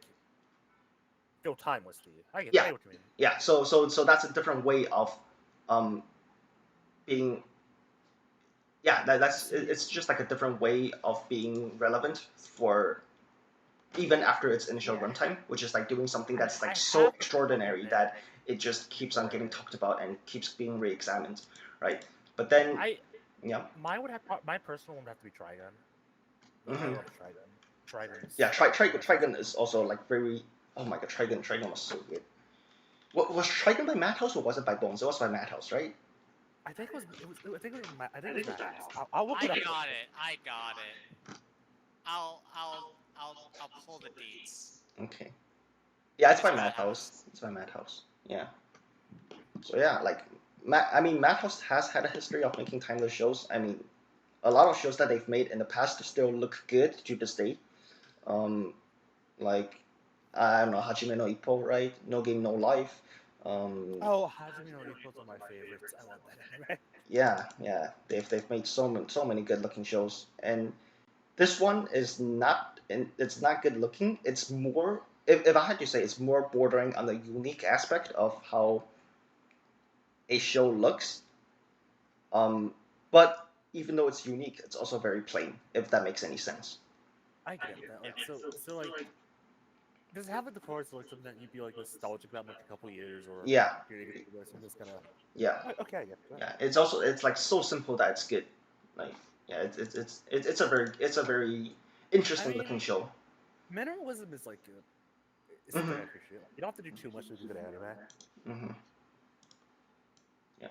feel timeless to you. I get yeah, what you mean. yeah. So that's a different way of um, being. Yeah, it's just like a different way of being relevant for even after its initial Yeah. runtime, which is like doing something that's I like so have to extraordinary admit, that it just keeps on getting talked about and keeps being re-examined, right? But then, yeah, mine would have my personal one would have to be Trigun. I Mhm. love Trigun. Trigun. Yeah, Trigun is also like very. Oh my god, Trigun was so good. What was Trigun by Madhouse or was it by Bones? It was by Madhouse, right? I think it was. I think it was. I think it was Madhouse. I'll look I it up. got it. I got it. I'll pull the deets. Okay. Yeah, it's It's by Madhouse. It's by Madhouse. Yeah. So yeah, like I mean, Madhouse has had a history of making timeless shows. I mean, a lot of shows that they've made in the past still look good to this day. Um, like I don't know, Hajime no Ippo, right? No Game No Life. Oh, Hajime no Ippo's one of my favorites. I love that anime. Yeah. They've made so many good looking shows, and this one is not. It's not good looking. It's more. If I had to say, it's more bordering on the unique aspect of how a show looks. But even though it's unique, it's also very plain. If that makes any sense. I get that. Like so like. Does it have like the colors like something that you'd be like nostalgic about in like a couple years or Yeah. you're something that's gonna Yeah. okay, I get that. Yeah. It's like so simple that it's good. Like yeah, it's a very interesting looking show. Minimalism is like it's Mhm. something I appreciate. You don't have to do too much to do good anime. Mhm.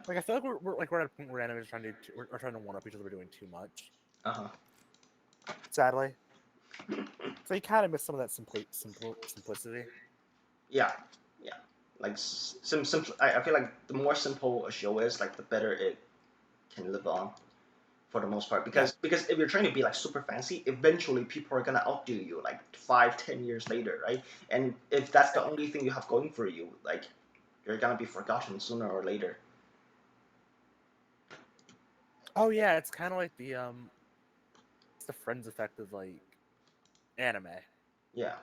Like I feel like we're at a point where anime is trying to we're trying to one up each other. We're doing too much. Uh huh. Sadly. So you kind of miss some of that simplicity. Yeah. Yeah. Like simple. I feel like the more simple a show is, like the better it can live on. For the most part, because if you're trying to be like super fancy, eventually people are gonna outdo you like 5, 10 years later, right? And if that's the only thing you have going for you, like you're gonna be forgotten sooner or later. Oh yeah, it's kind of like it's the Friends effect of like anime. Yeah.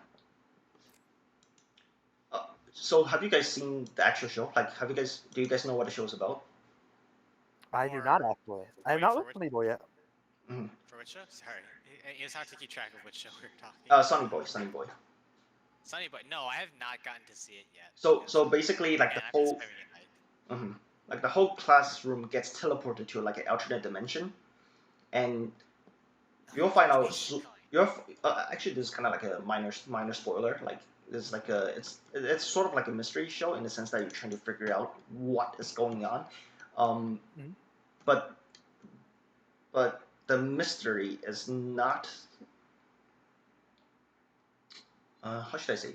So have you guys seen the actual show? Like, do you guys know what the show's about? I do not actually. I have not looked at Evil yet. Mm-hmm. For which show? Sorry, it's hard to keep track of which show we're talking. Sunny Boy. Sunny Boy. No, I have not gotten to see it yet. So basically, like Man, the I'm just whole, sparing it night. like the whole classroom gets teleported to like an alternate dimension, and you'll find out. Actually, this is kind of like a minor spoiler. Like it's it's sort of like a mystery show in the sense that you're trying to figure out what is going on. Mhm. But the mystery is not. How should I say?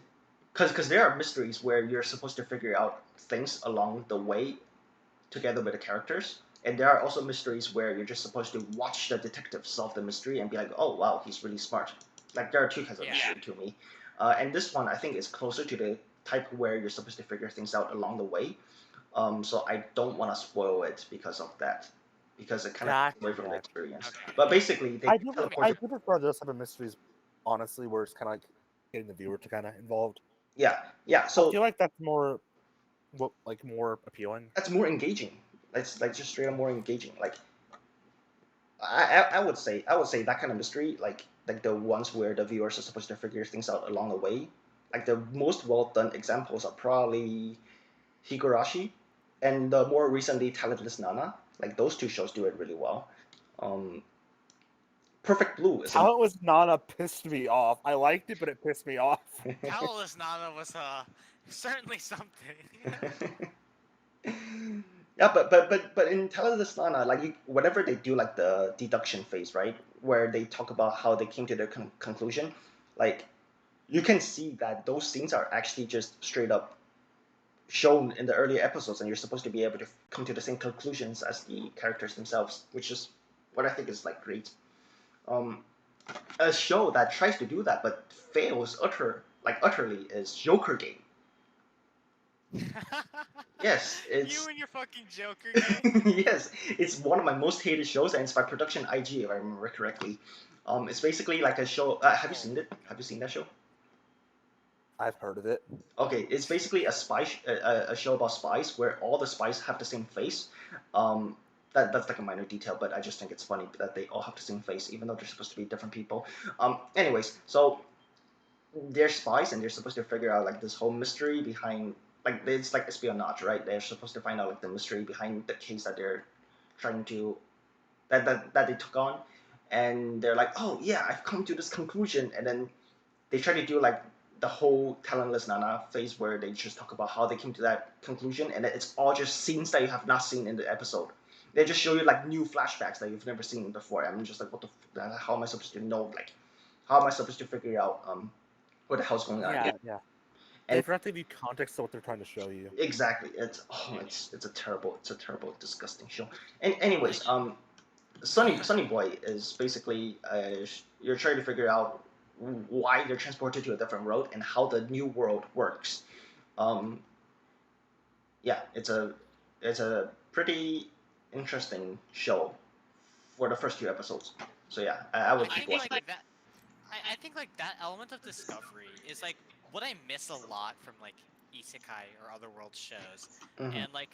Because there are mysteries where you're supposed to figure out things along the way together with the characters, and there are also mysteries where you're just supposed to watch the detective solve the mystery and be like, oh wow, he's really smart. Like there are two kinds of Yeah. mystery to me, and this one I think is closer to the type where you're supposed to figure things out along the way. So I don't want to spoil it because of that, because it kind of takes away from the Gotcha. experience. Okay. But basically, they I do teleport. prefer those type of mysteries, honestly, where it's kind of like getting the viewer to kind of involved. Yeah, yeah. I So feel like that's more, more appealing. that's more engaging. It's like just straight up more engaging. Like I would say that kind of mystery, like the ones where the viewers are supposed to figure things out along the way, like the most well done examples are probably Higurashi, and the more recently Talentless Nana. Like those two shows do it really well. Um, Perfect Blue is Talent was Nana pissed me off. I liked it, but it pissed me off. Talentless Nana was certainly something. Yeah, but in Talentless Nana, like whenever they do like the deduction phase, right, where they talk about how they came to their conclusion, like you can see that those scenes are actually just straight up shown in the earlier episodes, and you're supposed to be able to come to the same conclusions as the characters themselves, which is what I think is like great. Um, a show that tries to do that but fails utterly is Joker Game. Yes, You it's and your fucking Joker game. yes, it's one of my most hated shows, and it's by Production IG, if I remember correctly. It's basically like a show. Have you Oh seen it? Have you seen that show? I've heard of it. Okay, it's basically a show about spies where all the spies have the same face. Um, that's like a minor detail, but I just think it's funny that they all have the same face, even though they're supposed to be different people. Anyways, so they're spies and they're supposed to figure out like this whole mystery behind, like it's like espionage, right? They're supposed to find out like the mystery behind the case that they're trying to that they took on, and they're like, oh yeah, I've come to this conclusion, and then they try to do like the whole talentless Nana phase where they just talk about how they came to that conclusion, and it's all just scenes that you have not seen in the episode. They just show you like new flashbacks that you've never seen before. I'm just like, what the? How am I supposed to know? Like, how am I supposed to figure out what the hell's going on? Yeah. And They forgot to give you context to what they're trying to show you. exactly, it's a terrible, disgusting show. And anyways, Sunny Boy is basically you're trying to figure out why they're transported to a different world and how the new world works. Um, yeah, it's a pretty interesting show for the first few episodes. So yeah, I would I keep think watching. like that. I think like that element of discovery is like what I miss a lot from like isekai or otherworld shows, Mhm. and like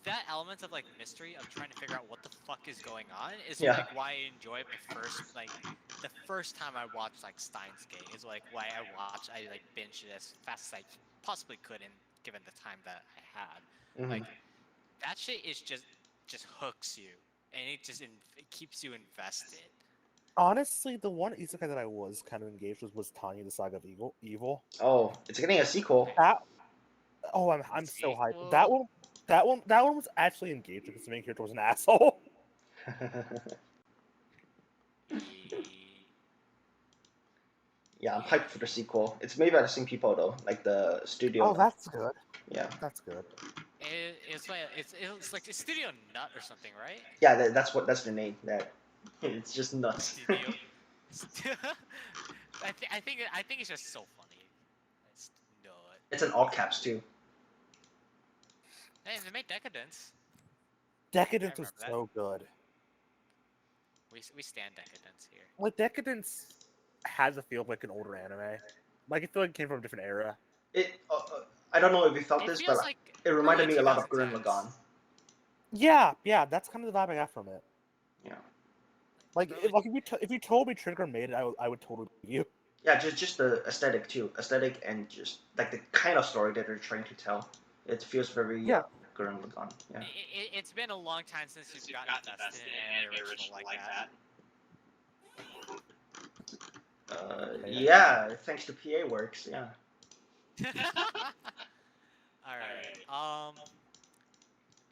that element of like mystery of trying to figure out what the fuck is going on is Yeah. like why I enjoy it the first time I watched like Steins Gate is like why I like binged it as fast as I possibly could in given the time that I had. Mhm. Like that shit is just hooks you and it keeps you invested. Honestly, the one isekai that I was kind of engaged with was Tanya the Saga of Evil. Oh, it's getting a sequel. That I'm so hyped. That one was actually engaging because the main character was an asshole. Yeah, I'm hyped for the sequel. It's made by the same people though, like the studio. Oh, that's good. Yeah. That's good. It's like a Studio Nut or something, right? Yeah, that's the name. That it's just nuts. Studio. I think it's just so funny. It's nut. It's in all caps too. Hey, they made Decadence. Decadence I was remember so good. We stand Decadence here. Like Decadence has a feel of like an older anime. Like I feel like it came from a different era. It. I don't know if you felt It this, feels but like it reminded me early a lot of Gurren 2010s. Lagann. Yeah, that's kind of the vibe I got from it. Yeah. Like, if you told me Trigger made it, I would totally believe you. Yeah, just the aesthetic too. Aesthetic and just like the kind of story that they're trying to tell. It feels very Yeah. Gurren Lagann. Yeah. It's been a long time since you've gotten invested in an anime original like that. Yeah, thanks to PA Works. Yeah. All right.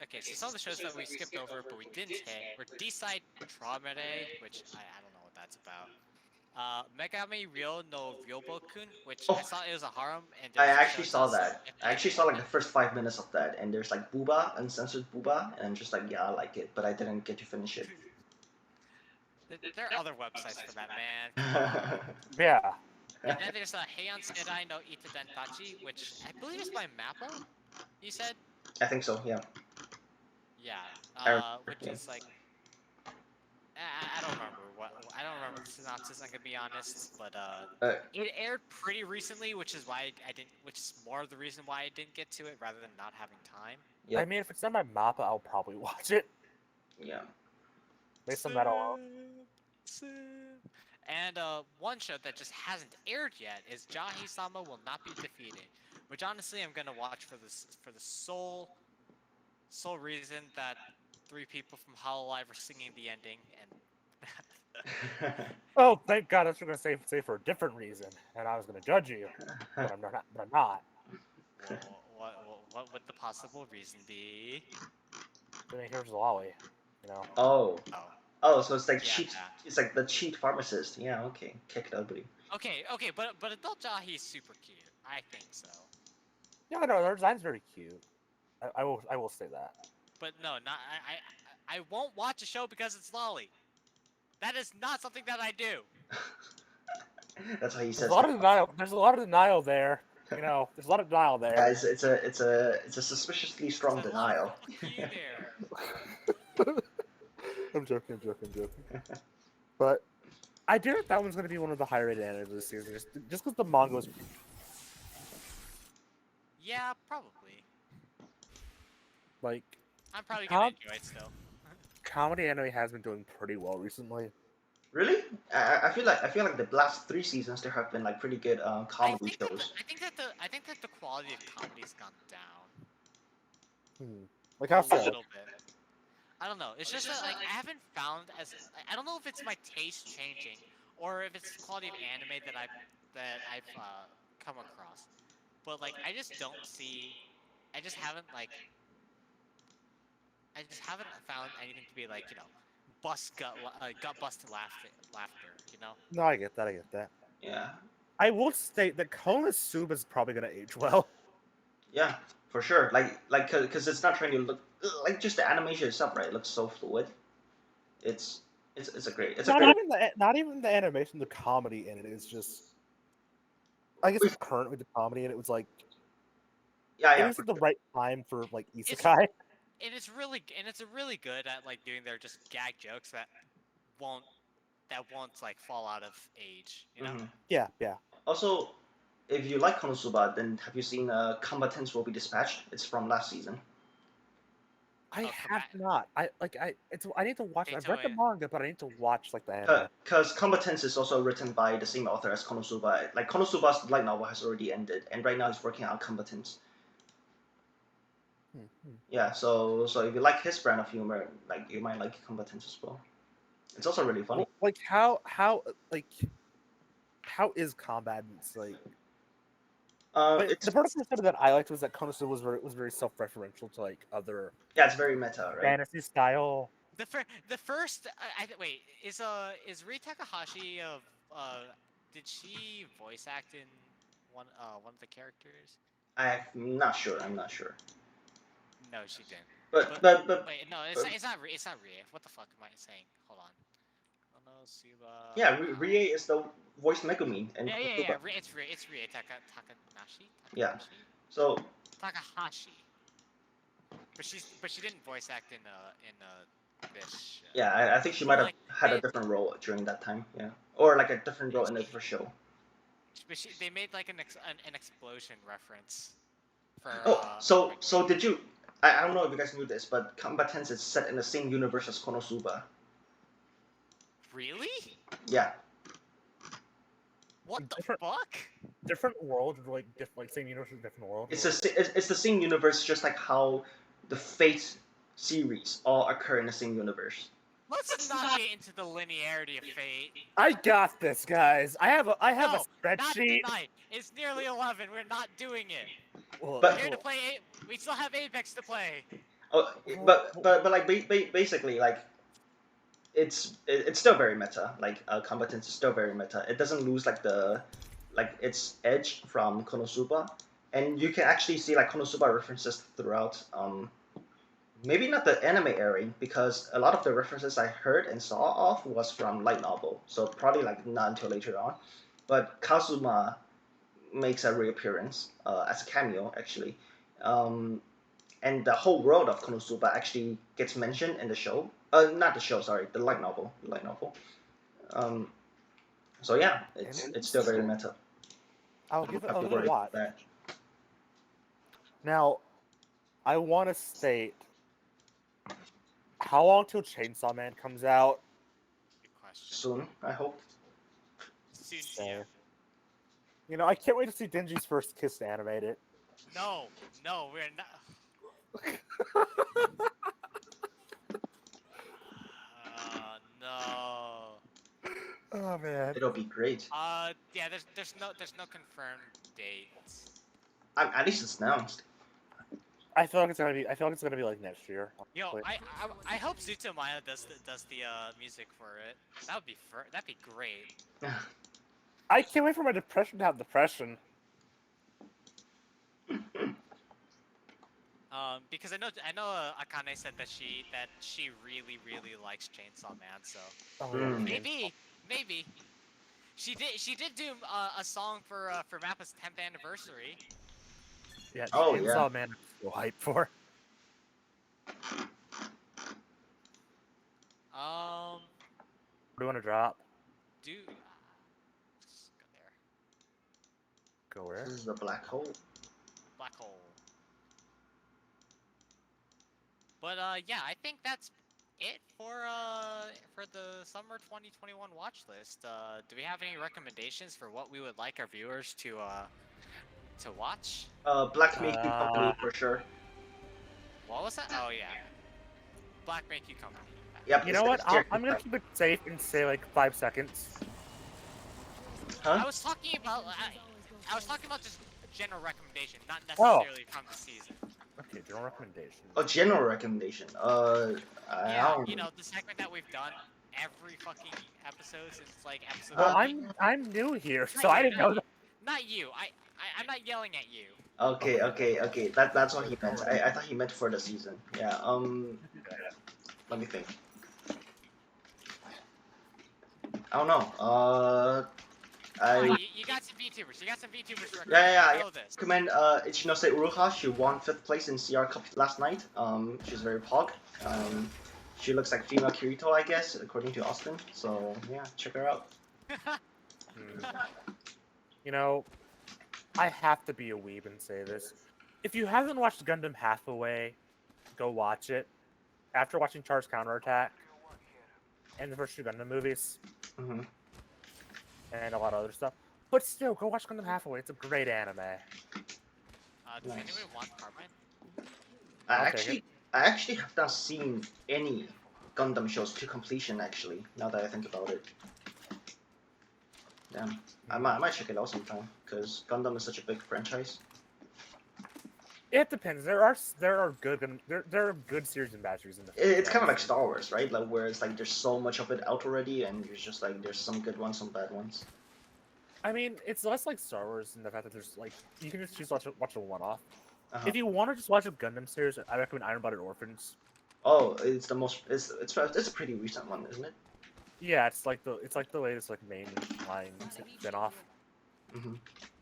Okay, so some of the shows that we skipped over but we didn't hit were D-Side Tromere, which I don't know what that's about. Megami Ryo no Ryobokun, which I Oh. saw it was a harem, and I there's actually shows saw as that. I actually saw like the first 5 minutes of that, and there's like booba, uncensored booba, and I'm just like, yeah, I like it, but I didn't get to finish it. There are other websites for that, man. Come on. Yeah. And then there's Heian Serai no Itadantachi, which I believe is by Mappa. You said? I think so. Yeah. Yeah. I remember, Which yeah. is like I don't remember I don't remember the synopsis. I'm gonna be honest, but it aired pretty recently, which is why I didn't. Which is more of the reason why I didn't get to it, rather than not having time. Yep. I mean, if it's not my Mappa, I'll probably watch it. Yeah. Based on that alone. And one show that just hasn't aired yet is Jahi-sama Will Not Be Defeated, which honestly I'm gonna watch for the sole reason that 3 people from Hololive are singing the ending, and Oh, thank God! I was going to say for a different reason, and I was going to judge you, but I'm not. But I'm not. what would the possible reason be? I mean, here's Lolly. You know. Oh. Oh. Oh, so it's like Yeah, cheat. that. It's like the cheat pharmacist. Yeah. Okay. Kick it ugly. Okay, but adult Jahi is super cute. I think so. Yeah, no, their design's very cute. I will say that. But no, not I won't watch a show because it's lolly. That is not something that I do. That's how he There's says. a lot of denial. There's a lot of denial there. You know, there's a lot of denial there. Yeah, it's a suspiciously strong There's a denial. lot of fuck you there. I'm joking. But I do think that one's going to be one of the higher rated animes this season, just because the manga was. Yeah, probably. Like, I'm probably gonna enjoy it still. comedy anime has been doing pretty well recently. Really? I feel like the last 3 seasons there have been like pretty good comedy shows. I think that the quality of comedy's gone down Like how a so? little bit. I don't know. It's just that like I haven't found I don't know if it's my taste changing or if it's the quality of anime that I've come across. But like I just don't see. I just haven't found anything to be like, you know, gut busted laughter, you know. No, I get that. Yeah. I will state that Konosuba is probably going to age well. Yeah, for sure. Like cuz it's not trying to look like just the animation itself, right? It looks so fluid. It's a great. Not even the animation, the comedy in it is just. I guess currently the comedy in it was like. Yeah. It was at the right time for like isekai. And it's really good at like doing their just gag jokes that won't like fall out of age, you know. Mm-hmm. Yeah. Also, if you like Konosuba, then have you seen Combatants Will Be Dispatched? It's from last season. I have not. I need to watch. I've read the manga, but I need to watch like the anime. Because Combatants is also written by the same author as Konosuba. Like Konosuba's light novel has already ended, and right now he's working on Combatants. Yeah, so if you like his brand of humor, like you might like Combatants as well. It's also really funny. Well, like how is Combatants like? The part of that I liked was that Konosuba was very self-referential to like other. Yeah, it's very meta, right? Fantasy style. The first wait is Rie Takahashi of did she voice act in one of the characters? I'm not sure. No, she didn't. But wait, no, it's not Rie. What the fuck am I saying? Hold on. Konosuba. Yeah, Rie is the voice Megumi, and yeah. It's Rie Takanashi. Yeah. So Takahashi. But she didn't voice act in this. Yeah, I think she might have had a different role during that time. Yeah, or like a different role in the first show. But they made like an explosion reference. For, so did you? I don't know if you guys knew this, but Combatants is set in the same universe as Konosuba. Really? Yeah. What the fuck? Different world, like same universe, different world. It's the same universe, just like how the Fate series all occur in the same universe. Let's not get into the linearity of Fate. I got this, guys. I have a spreadsheet. Not tonight. It's nearly 11. We're not doing it. Well, But- We're here to play. We still have Apex to play. Oh, but like basically like it's still very meta. Like competence is still very meta. It doesn't lose like its edge from Konosuba, and you can actually see like Konosuba references throughout. Maybe not the anime airing because a lot of the references I heard and saw of was from light novel, so probably like not until later on. But Kazuma makes a reappearance as a cameo actually. And the whole world of Konosuba actually gets mentioned in the show. Not the show, sorry, the light novel. The light novel. Um, so yeah, it's still very meta. I'll give it Have to a worry about watch. that. Now, I want to state, how long till Chainsaw Man comes out? Good question. Soon, I hope. Soon to So, you. you know, I can't wait to see Denji's first kiss animated. No, we're not. No. Oh man. It'll be great. Yeah. There's no confirmed date. At least it's announced. I feel like it's gonna be like next year. Yo, honestly. I hope Zutomaya does the music for it. That'd be great. I can't wait for my depression to have depression. Because I know Akane said that she really likes Chainsaw Man, so Oh, Mm. maybe she did do a song for Mappa's 10th anniversary. yeah. Oh, Chainsaw yeah. Man, I'm so hyped for. Um, What do you want to drop? just go there. Go where? This is the black hole. Black hole. But yeah, I think that's it for the summer 2021 watch list. Do we have any recommendations for what we would like our viewers to watch? Black Making Company for sure. What was that? Oh yeah, Black Make You Company. Yep. You it's know what? it's tier I'm gonna five. keep it safe and say like 5 seconds. I Huh? was talking about just general recommendation, not Oh. necessarily from the season. Okay, general recommendation. A general recommendation. I Yeah, don't. you know, the segment that we've done every fucking episode since like episode. Well, 1. I'm new here, Not so I you, didn't know that. Not you. I'm not yelling at you. Okay. That's what he meant. I thought he meant for the season. Yeah. Let me think. I don't know. Come on, I you got some VTubers. You got some VTubers. To recommend. yeah. I I know this. recommend Ichinose Uruha. She won 5th place in CR Cup last night. She's very pog. She looks like female Kirito, I guess, according to Austin. So yeah, check her out. You know, I have to be a weeb and say this. If you haven't watched Gundam Hathaway, go watch it. After watching Char's Counterattack and the first 2 Gundam movies hmm and a lot of other stuff. But still, go watch Gundam Hathaway. It's a great anime. Does Nice. anyone want Carbine? I I'll take actually have not seen any Gundam shows to completion. Actually, now that I think about it, damn, I might check it out sometime because Gundam is such a big franchise. It depends. There are good series and bad series in the. It's kind of like Star Wars, right? Like where it's like there's so much of it out already, and it's just like there's some good ones, some bad ones. I mean, it's less like Star Wars in the fact that there's like you can just choose to watch a one-off. Uh-huh. If you want to just watch a Gundam series, I recommend Iron Blooded Orphans. Oh, it's the most. It's a pretty recent one, isn't it? Yeah, it's like the latest like main line spin-off Mm-hmm.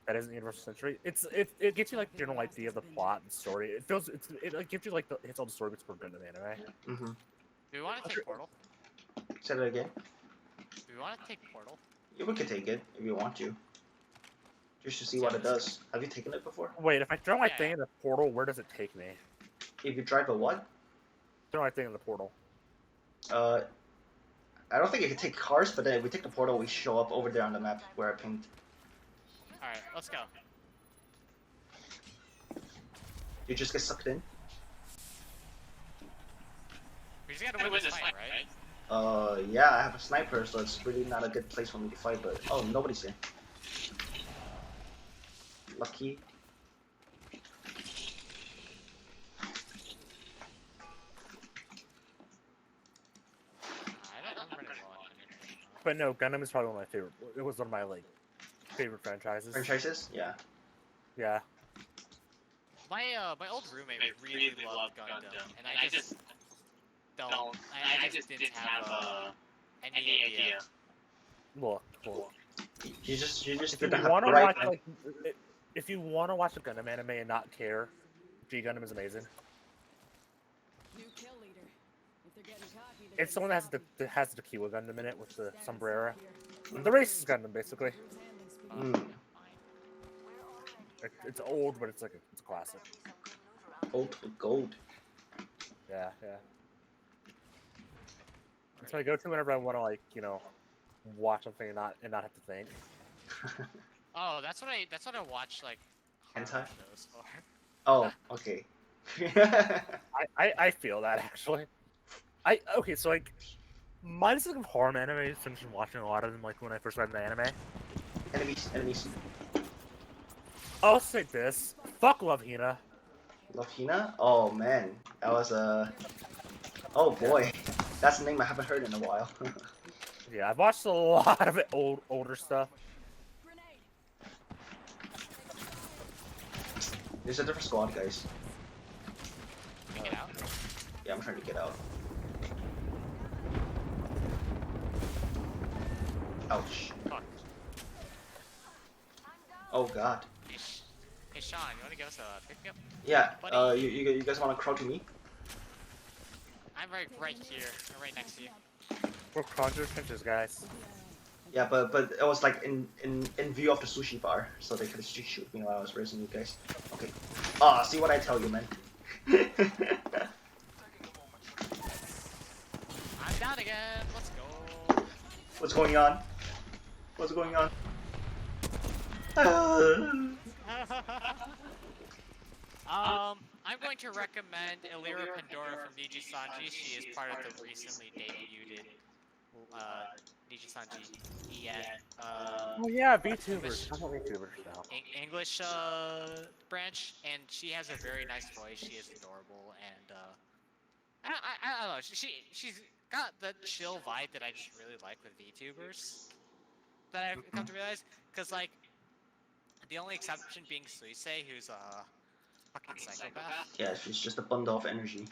that isn't Universal Century. It gets you like the general idea of the plot and story. It like gives you like it's all the story bits for Gundam anime. Mm-hmm. Do we want to take Portal? Say that again. Do we want to take Portal? Yeah, we could take it if you want to. Just to see what it does. Have you taken it before? Wait, if I throw my Yeah. thing in the portal, where does it take me? If you drive a what? Throw my thing in the portal. I don't think it can take cars, but then if we take the portal, we show up over there on the map where I pinged. Alright, let's go. You just get sucked in. We just gotta win this fight, right? Yeah, I have a sniper, so it's really not a good place for me to fight, but... Oh, nobody's here. Lucky. but no, Gundam is probably one of my favorite. It was one of my like favorite franchises. Franchises? Yeah. Yeah. My old roommate really loved Gundam, and I just don't. I just didn't have any idea. Look. You just If didn't you have want the to right. watch if you want to watch a Gundam anime and not care, G Gundam is amazing. New kill leader. If they're getting cocky, It's the one that has the kekw Gundam in it with the sombrero. Here. The racist Gundam, basically. Handling speed. Mm, It's old, but it's like it's a classic. old with gold. Yeah. That's what I go to whenever I want to watch something and not have to think. Oh, that's what I watch like horror Hentai? shows for. Oh, okay. I feel that actually. So like my list of horror anime since I'm watching a lot of them like when I first got into anime. Enemies. I'll say this. Fuck Love Hina. Love Hina? Oh man, that was a. Oh boy, that's a name I haven't heard in a while. Yeah, I've watched a lot of older stuff. Grenade. There's a different squad, guys. Can we get out? Yeah, I'm trying to get out. Ouch. Fuck. Oh god. Hey Sean, you wanna give us a pick me up? Yeah. Buddy. You guys want to crawl to me? I'm right here. I'm right next to you. We're crawling through the trenches, guys. Yeah, but it was like in view of the sushi bar, so they could shoot me while I was raising you guys. Okay. Ah, see what I tell you, man. I'm down again. Let's go. What's going on? What's going on? I'm going to recommend Elira Pandora from Niji Sanji. She is part of the recently debuted Niji Sanji Oh yeah, VTubers. I'm a VTuber now. English branch, and she has a very nice voice. She is adorable, and I don't know. She's got the chill vibe that I just really like with VTubers. That I've come to realize, because like the only exception being Suisei, who's a fucking psychopath. Yeah, she's just a bundle of energy.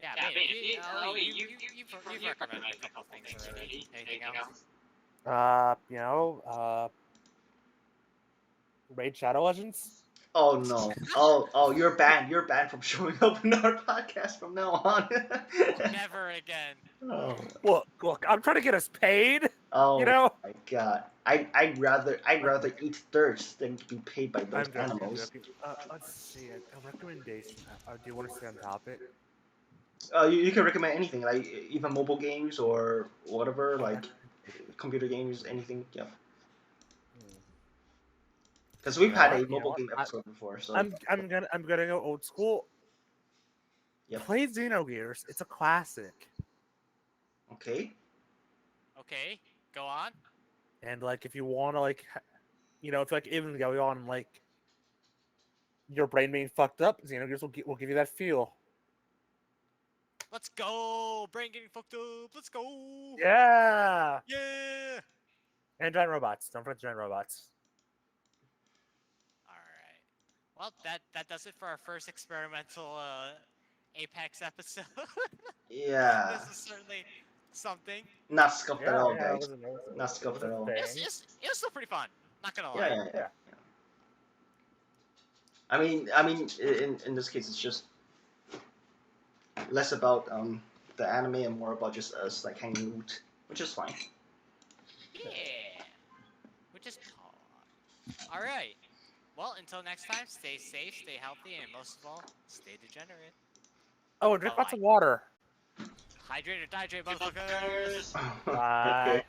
Yeah, but you've recommended a couple things already. Anything else? Raid Shadow Legends? Oh no. Oh, you're banned. You're banned from showing up in our podcast from now on. Never again. Oh. Look, I'm trying to get us paid. Oh You know? my god. I'd rather eat thirst than be paid by those animals. Let's see. A recommendation. Do you want to stay on topic? You can recommend anything, like even mobile games or whatever, like computer games, anything. Yeah. Because we've had a mobile game episode before, so. I'm gonna go old school. Yep. Play Xenogears. It's a classic. Okay. Okay, go on. And like, if you want to if like even going on like your brain being fucked up, Xenogears will give you that feel. Let's go! Brain getting fucked up. Let's go! Yeah. Yeah! And giant robots. Don't forget giant robots. Alright. Well, that does it for our first experimental Apex episode. Yeah. This is certainly something. Not scuffed at all, it guys. wasn't- it wasn't- Not scuffed at all. thing. It was still pretty fun. Not gonna lie. Yeah. I mean, in this case, it's just less about the anime and more about just us like hanging out, which is fine. Yeah. Which is cool. Alright. Well, until next time, stay safe, stay healthy, and most of all, stay degenerate. Oh, drink lots Bye-bye. of water. Hydrate or dihydrate, motherfuckers! Bye. Okay.